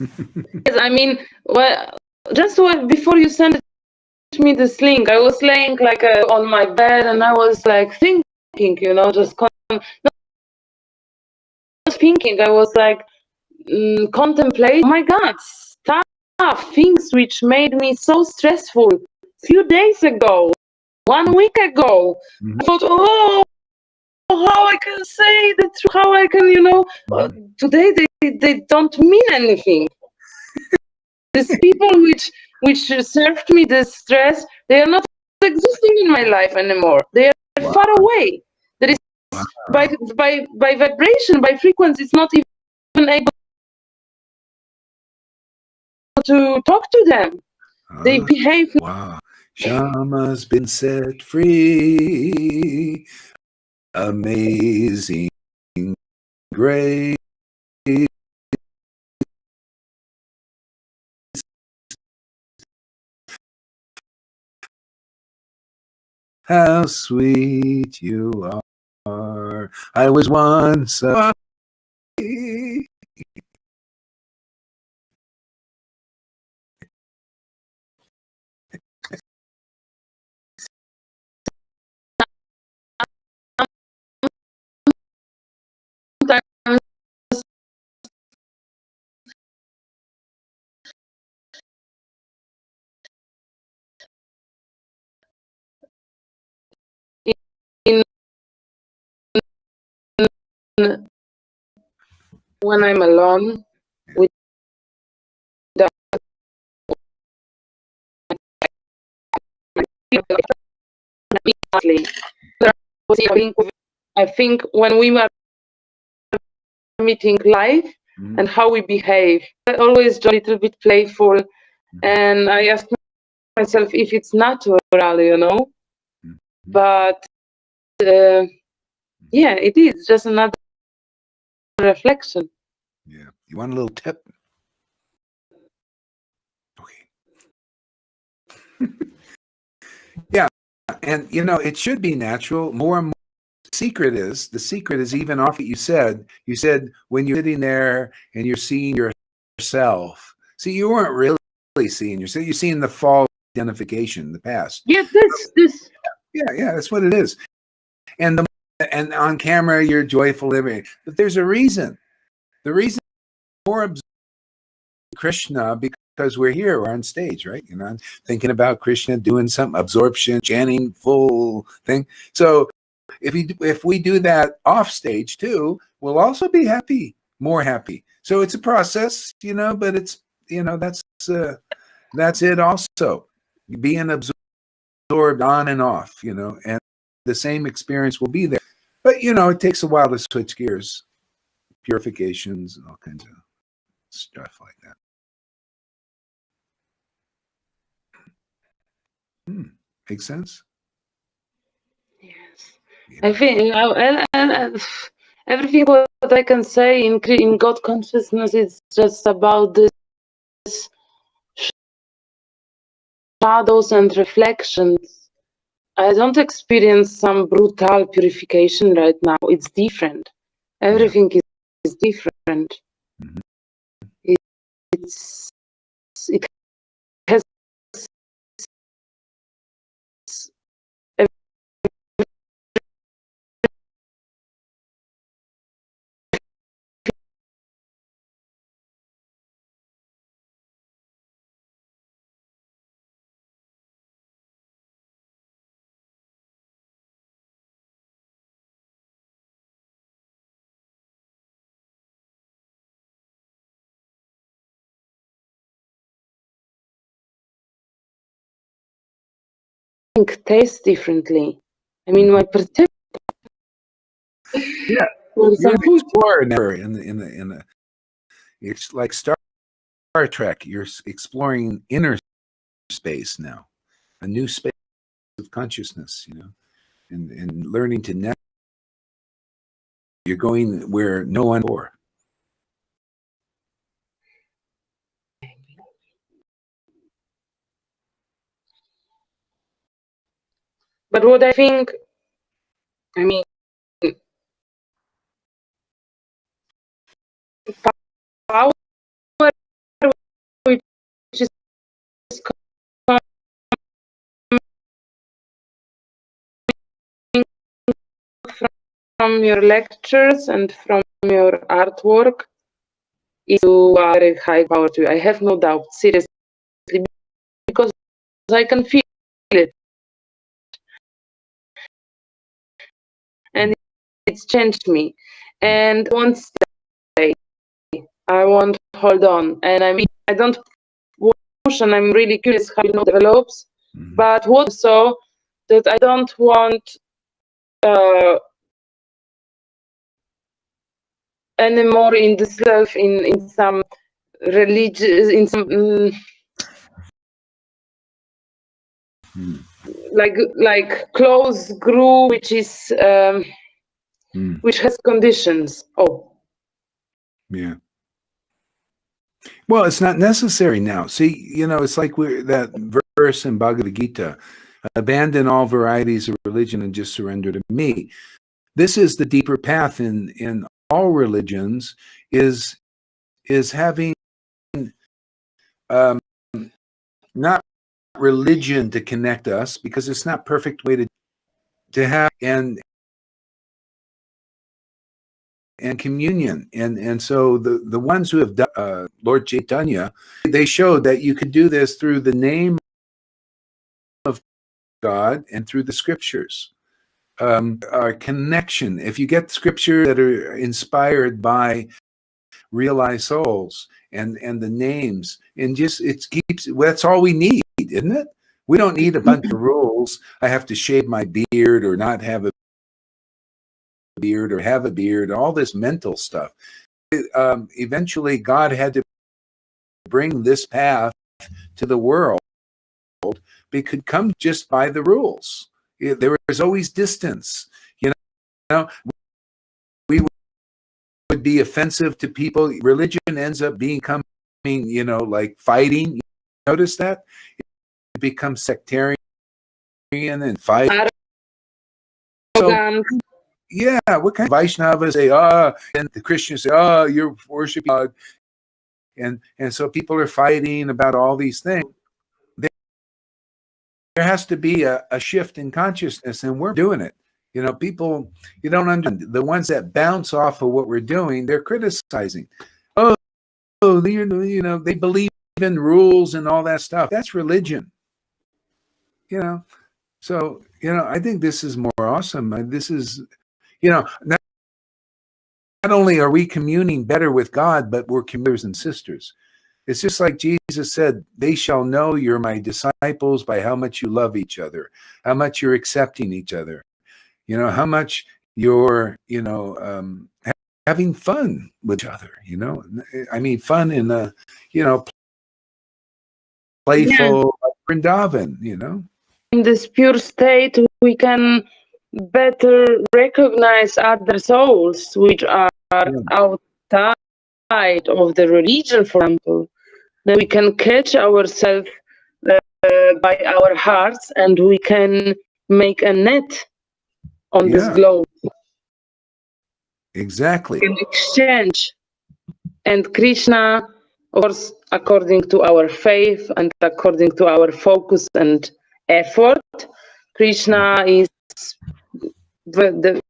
Yes, well, just before you sent me this link, I was laying like on my bed, and I was like thinking, just not thinking. I was like contemplating. Oh my God, stuff, things which made me so stressful. Few days ago, 1 week ago, I thought, how I can say the truth, how I can, today they don't mean anything. These people which served me the stress, they are not existing in my life anymore. They are far away. There is by vibration, by frequency, it's not even able to talk to them. They behave. Wow. Shama's been set free. Amazing grace. How sweet you are. I was once a when I'm alone with I think when we were meeting live and how we behave, I always a little bit playful, and I ask myself if it's natural, but yeah, it is just another reflection. Yeah. You want a little tip? Okay. Yeah. And, it should be natural. More and more. The secret is even off what you said when you're sitting there and you're seeing yourself. See, you weren't really seeing yourself. You're seeing the false identification, the past. Yeah, this. Yeah, that's what it is. And on camera, you're joyful living. But there's a reason. The reason more Krishna because we're here, we're on stage, right? Thinking about Krishna doing some absorption, chanting, full thing. So if we do that off stage too, we'll also be happy, more happy. So it's a process, but it's that's it also. Being absorbed on and off, and the same experience will be there. But it takes a while to switch gears, purifications and all kinds of stuff like that. Makes sense? Yes. I think and everything what I can say in God consciousness is just about this shadows and reflections. I don't experience some brutal purification right now. It's different. Everything is different. It has tastes differently. I mean, my perception. Yeah, you're an explorer now in the. It's like Star Trek. You're exploring inner space now, a new space of consciousness, and learning to net. You're going where no one before. But what I think, I mean, power which is from your lectures and from your artwork is you are a high power to you. I have no doubt, seriously, because I can feel it. And it's changed me. And once I won't hold on. And I mean, I don't push, and I'm really curious how it develops. But what so that I don't want anymore in the self in some religious in some like close group which is which has conditions. Yeah. Well, it's not necessary now. See, it's like that verse in Bhagavad Gita: abandon all varieties of religion and just surrender to me. This is the deeper path in all religions, is having not religion to connect us, because it's not perfect way to have and communion. And so the ones who have done Lord Caitanya, they showed that you could do this through the name of God and through the scriptures. connection. If you get scripture that are inspired by realized souls and the names, and just it keeps, that's all we need, isn't it? We don't need a bunch of rules. I have to shave my beard or not have a beard or have a beard, all this mental stuff. Eventually God had to bring this path to the world. It could come just by the rules. There was always distance. You know, we would be offensive to people. Religion ends up becoming, like fighting. You notice that? It becomes sectarian and fight. So, yeah, what kind of Vaishnavas say, and the Christians say, you're worshiping God. And so people are fighting about all these things. There has to be a shift in consciousness, and we're doing it. People, you don't understand. The ones that bounce off of what we're doing, they're criticizing. They believe in rules and all that stuff. That's religion. So, I think this is more awesome. This is, not only are we communing better with God, but we're brothers and sisters. It's just like Jesus said, they shall know you're my disciples by how much you love each other, how much you're accepting each other, how much you're, having fun with each other, I mean, fun in a, playful Vrindavan, In this pure state, we can better recognize other souls which are outside of the religion, for example. Then we can catch ourselves by our hearts, and we can make a net on this globe. Exactly. We can exchange. And Krishna, of course, according to our faith and according to our focus and effort, Krishna is the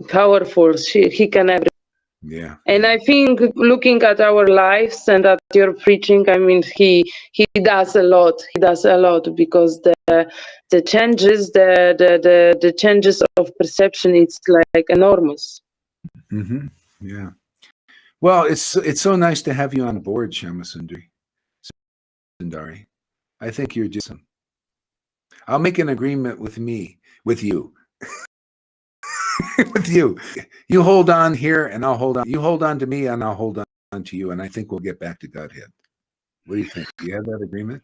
powerful. He can everything. Yeah. And I think looking at our lives and at your preaching, I mean, he does a lot. He does a lot, because the changes, the changes of perception, it's like enormous. Mm-hmm. Yeah. Well, it's so nice to have you on board, Shyama Sundari. I think you're just. I'll make an agreement with you. with you. You hold on here and I'll hold on. You hold on to me and I'll hold on to you, and I think we'll get back to Godhead. What do you think? Do you have that agreement?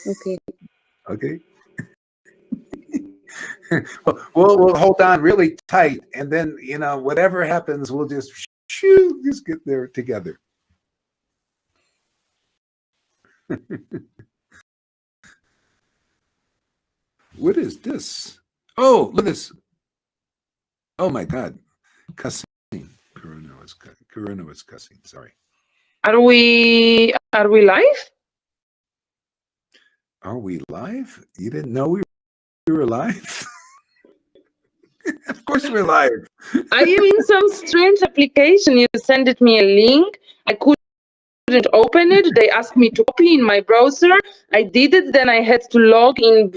Okay. Okay. We'll hold on really tight, and then whatever happens, we'll just get there together. What is this? Oh, look at this. Oh my God. Cussing. Karuna was cussing. Sorry. Are we live? Are we live? You didn't know we were live? Of course we're live. Are you in some strange application? You sent me a link. I couldn't open it. They asked me to copy in my browser. I did it. Then I had to log in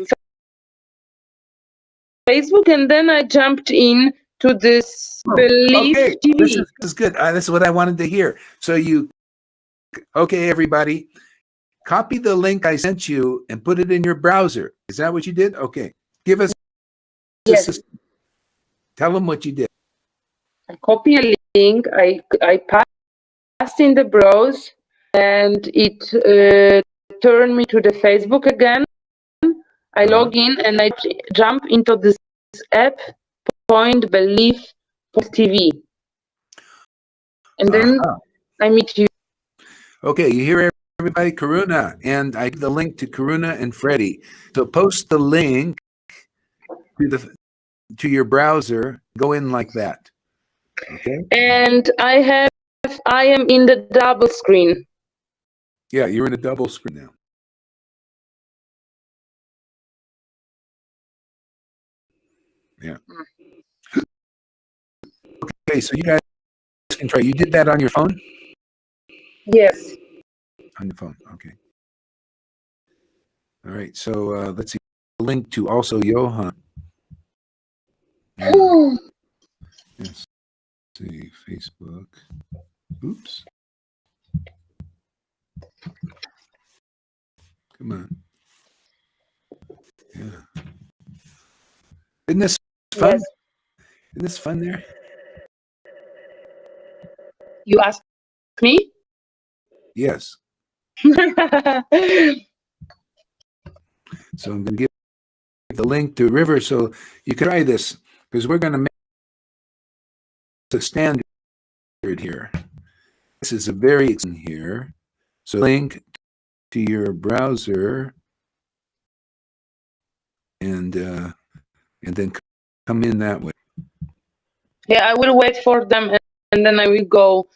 Facebook, and then I jumped in to this Belief TV. This is good. This is what I wanted to hear. So okay, everybody, copy the link I sent you and put it in your browser. Is that what you did? Okay. Give us. Yes. Tell them what you did. I copy a link. I passed in the browse, and it turned me to the Facebook again. I log in and I jump into this app, Point Belief TV, and then I meet you. Okay, you hear everybody? Karuna, and I give the link to Karuna and Freddie. So post the link to your browser. Go in like that. Okay. And I am in the double screen. Yeah, you're in a double screen now. Yeah. Okay, so you guys can try. You did that on your phone? Yes. On your phone, okay. All right, so let's see. Link to also Johan. Yeah. Let's see, Facebook. Oops. Come on. Yeah. Isn't this fun? Yes. Isn't this fun there? You ask me? Yes. So I'm going to give the link to River so you can try this, because we're going to make a standard here. This is a very here. So link to your browser and then come in that way. Yeah, I will wait for them and then I will go.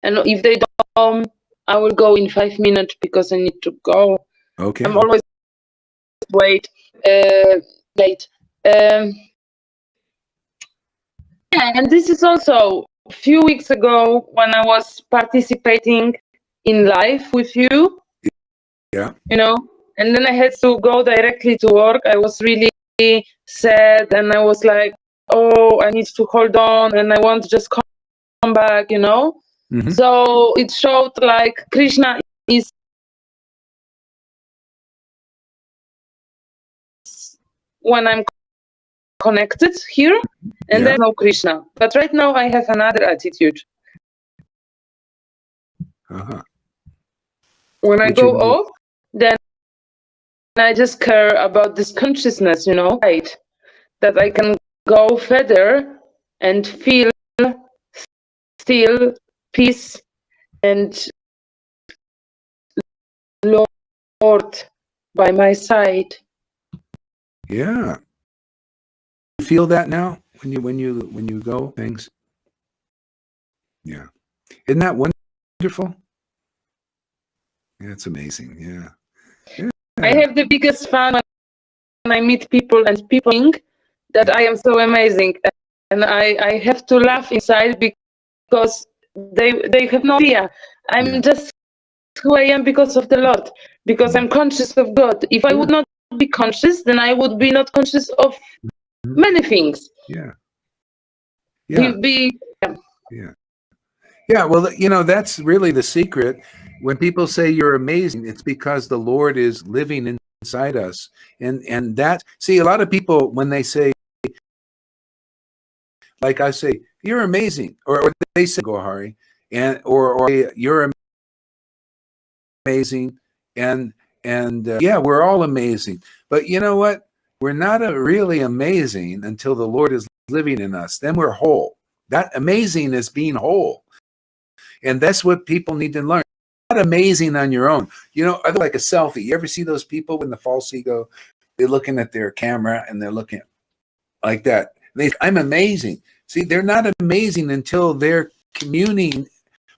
And if they don't, I will go in 5 minutes because I need to go. Okay. I'm always late. Yeah, and this is also a few weeks ago when I was participating in live with you. Yeah. You know, and then I had to go directly to work. I was really sad and I was like, oh, I need to hold on and I want to just come back, you know. Mm-hmm. So it showed like Krishna is when I'm connected here and there's no Krishna. But right now I have another attitude. Uh-huh. When I go off, then I just care about this consciousness, you know, right? That I can go further and feel still peace and Lord by my side. Yeah. You feel that now when you go things? Yeah. Isn't that wonderful? Yeah, it's amazing. Yeah. Yeah. I have the biggest fun when I meet people and people think that I am so amazing. And I have to laugh inside because they have no idea. I'm just who I am because of the Lord, because I'm conscious of God. If I would not be conscious, then I would be not conscious of many things. Yeah. Yeah. Yeah. Yeah, well, you know, that's really the secret. When people say you're amazing, it's because the Lord is living inside us. And that, see, a lot of people, when they say, like I say, you're amazing, or they say, go Hari, and or you're amazing, and yeah, we're all amazing. But you know what? We're not really amazing until the Lord is living in us. Then we're whole. That amazing is being whole. And that's what people need to learn. Not amazing on your own. You know, like a selfie. You ever see those people when the false ego, they're looking at their camera and they're looking like that. I'm amazing. See, they're not amazing until they're communing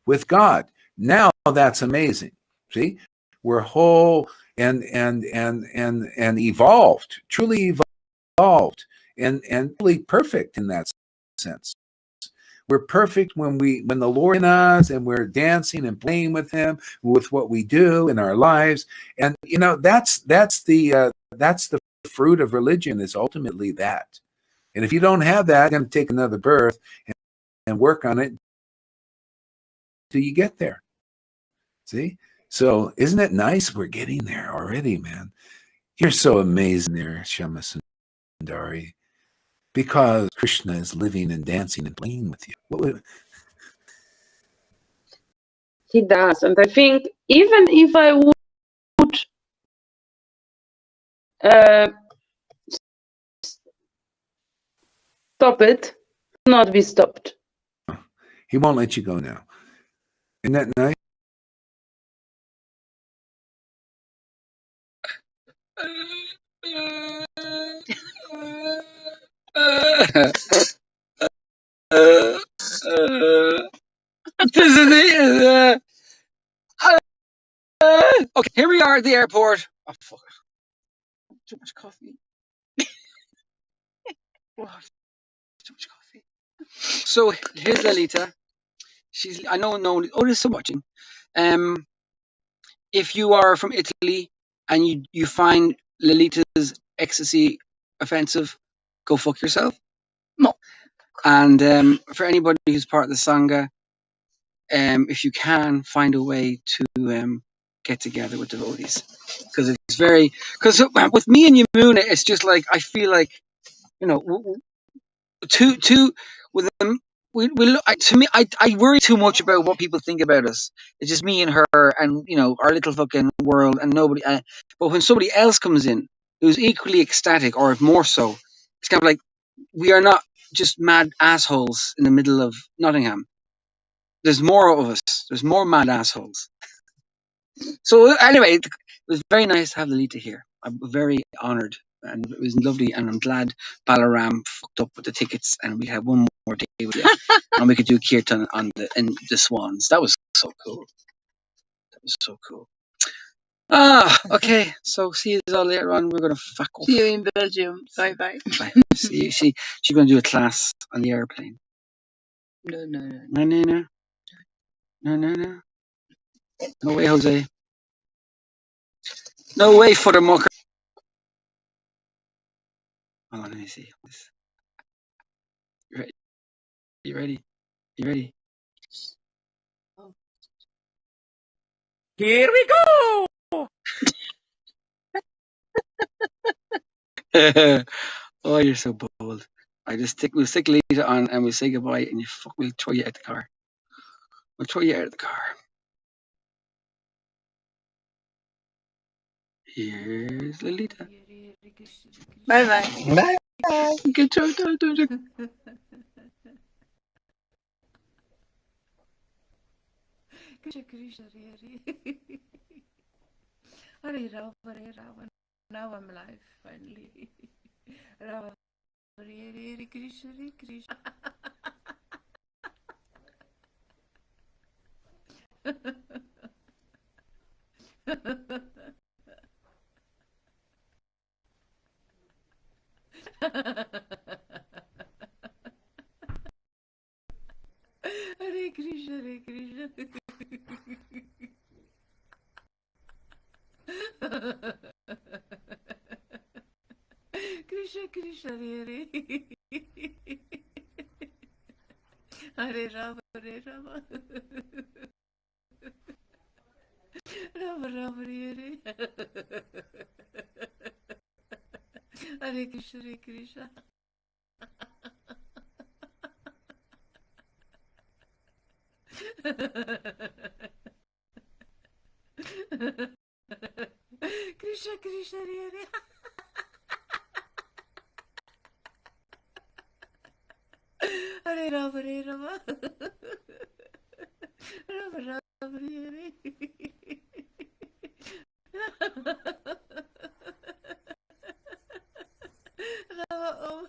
with God. Now that's amazing. See, we're whole and evolved, truly evolved, and really perfect in that sense. We're perfect when the Lord in us and we're dancing and playing with Him with what we do in our lives. And you know, that's the fruit of religion, is ultimately that. And if you don't have that, you're going to take another birth and work on it till you get there. See? So isn't it nice? We're getting there already, man. You're so amazing there, Shama Sundari, because Krishna is living and dancing and playing with you. He does. And I think even if I would stop it, not be stopped. He won't let you go now. Isn't that nice? Okay, here we are at the airport. Oh, fuck. Too much coffee. Oh, too much coffee. So here's Lalita. I know there's so much. If you are from Italy and you find Lalita's ecstasy offensive, go fuck yourself. And for anybody who's part of the Sangha, if you can find a way to get together with devotees, because with me and Yamuna, it's just like I feel like two with them. To me, I worry too much about what people think about us. It's just me and her, and our little fucking world, and nobody. But when somebody else comes in who's equally ecstatic, or more so, it's kind of like we are not just mad assholes in the middle of Nottingham. There's more of us. There's more mad assholes. So anyway, it was very nice to have Lalita here. I'm very honoured, and it was lovely, and I'm glad Balaram fucked up with the tickets, and we had one more day with you, and we could do kirtan in the Swans. That was so cool. That was so cool. Okay. So see you all later on. We're gonna fuck off. See you in Belgium. Bye bye. Bye. See you. She's gonna do a class on the airplane. No. No way, Jose. No way, Futtermucker. Hold on, let me see. You ready? You ready? You ready? Here we go. Oh, you're so bold. We'll stick Lita on and we'll say goodbye, and we'll throw you out the car. We'll throw you out of the car. Here's Lolita. Bye bye. Bye. Good job. Hare Rama. Now I'm live finally. Rama, Hare Krishna, Hare Krishna. Hare Krishna, Hare Krishna. Krishna Krishna Hare Hare Rama Hare Rama Rama Rama Hare Hare Krishna Hare Krishna. Krishna Krishna Hare Hare Rama Hare Rama Rama Rama Hare Rama Om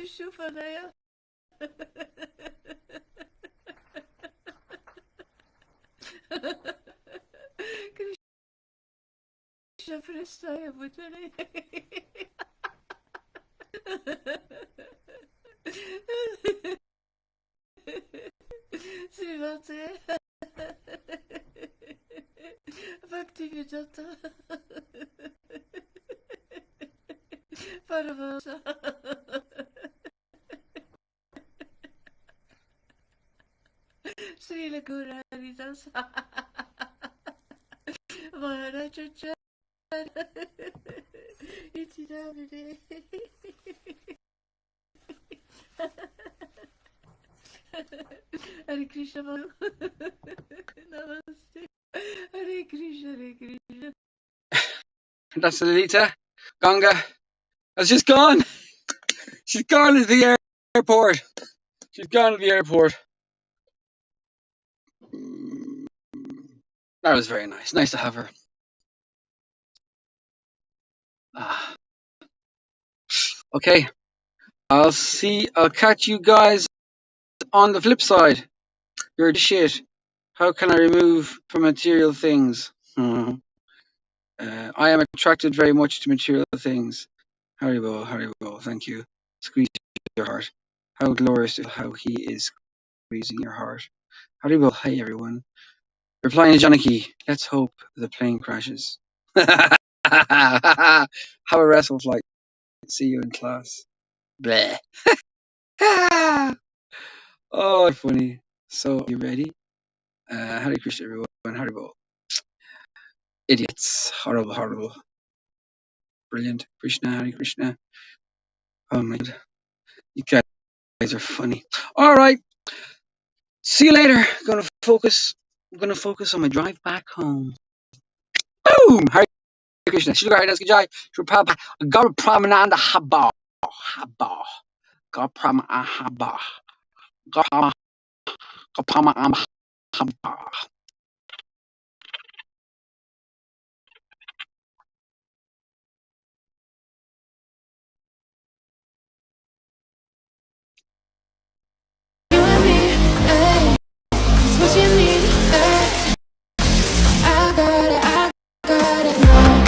Shufanaya. Krishna Prestaya Bhutale. Srivate Bhaktivedanta Paramasa Srila Gauranidas Maharaja Itinamine. Hare Krishna Namaste. Hare Krishna, Hare Krishna. That's Lolita. Ganga has just gone. She's gone to the airport. She's gone to the airport. That was very nice. Nice to have her. Okay. I'll catch you guys on the flip side. You're shit. How can I remove from material things? I am attracted very much to material things. Haribo, thank you. Squeeze your heart. How glorious how he is squeezing your heart. Haribo, hey everyone. Replying to Janaki, let's hope the plane crashes. Have a restful flight. See you in class. Bleh. Oh, funny. So, you ready? Hare Krishna, everyone. Haribol. Idiots. Horrible, horrible. Brilliant. Krishna, Hare Krishna. Oh my God. You guys are funny. All right. See you later. I'm gonna focus on my drive back home. Boom! Hare Krishna. Shri Haridas Gajai. Shri Prabhupada. Gaur Pramananda Haba. Haba. Gaur Pramananda Haba. Gaur Pramananda Haba. You and me, hey, it's what you need, hey. I got it now.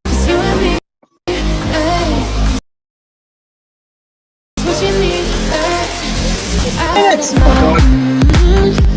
It's you and me, hey, it's what you need, hey. I got it now.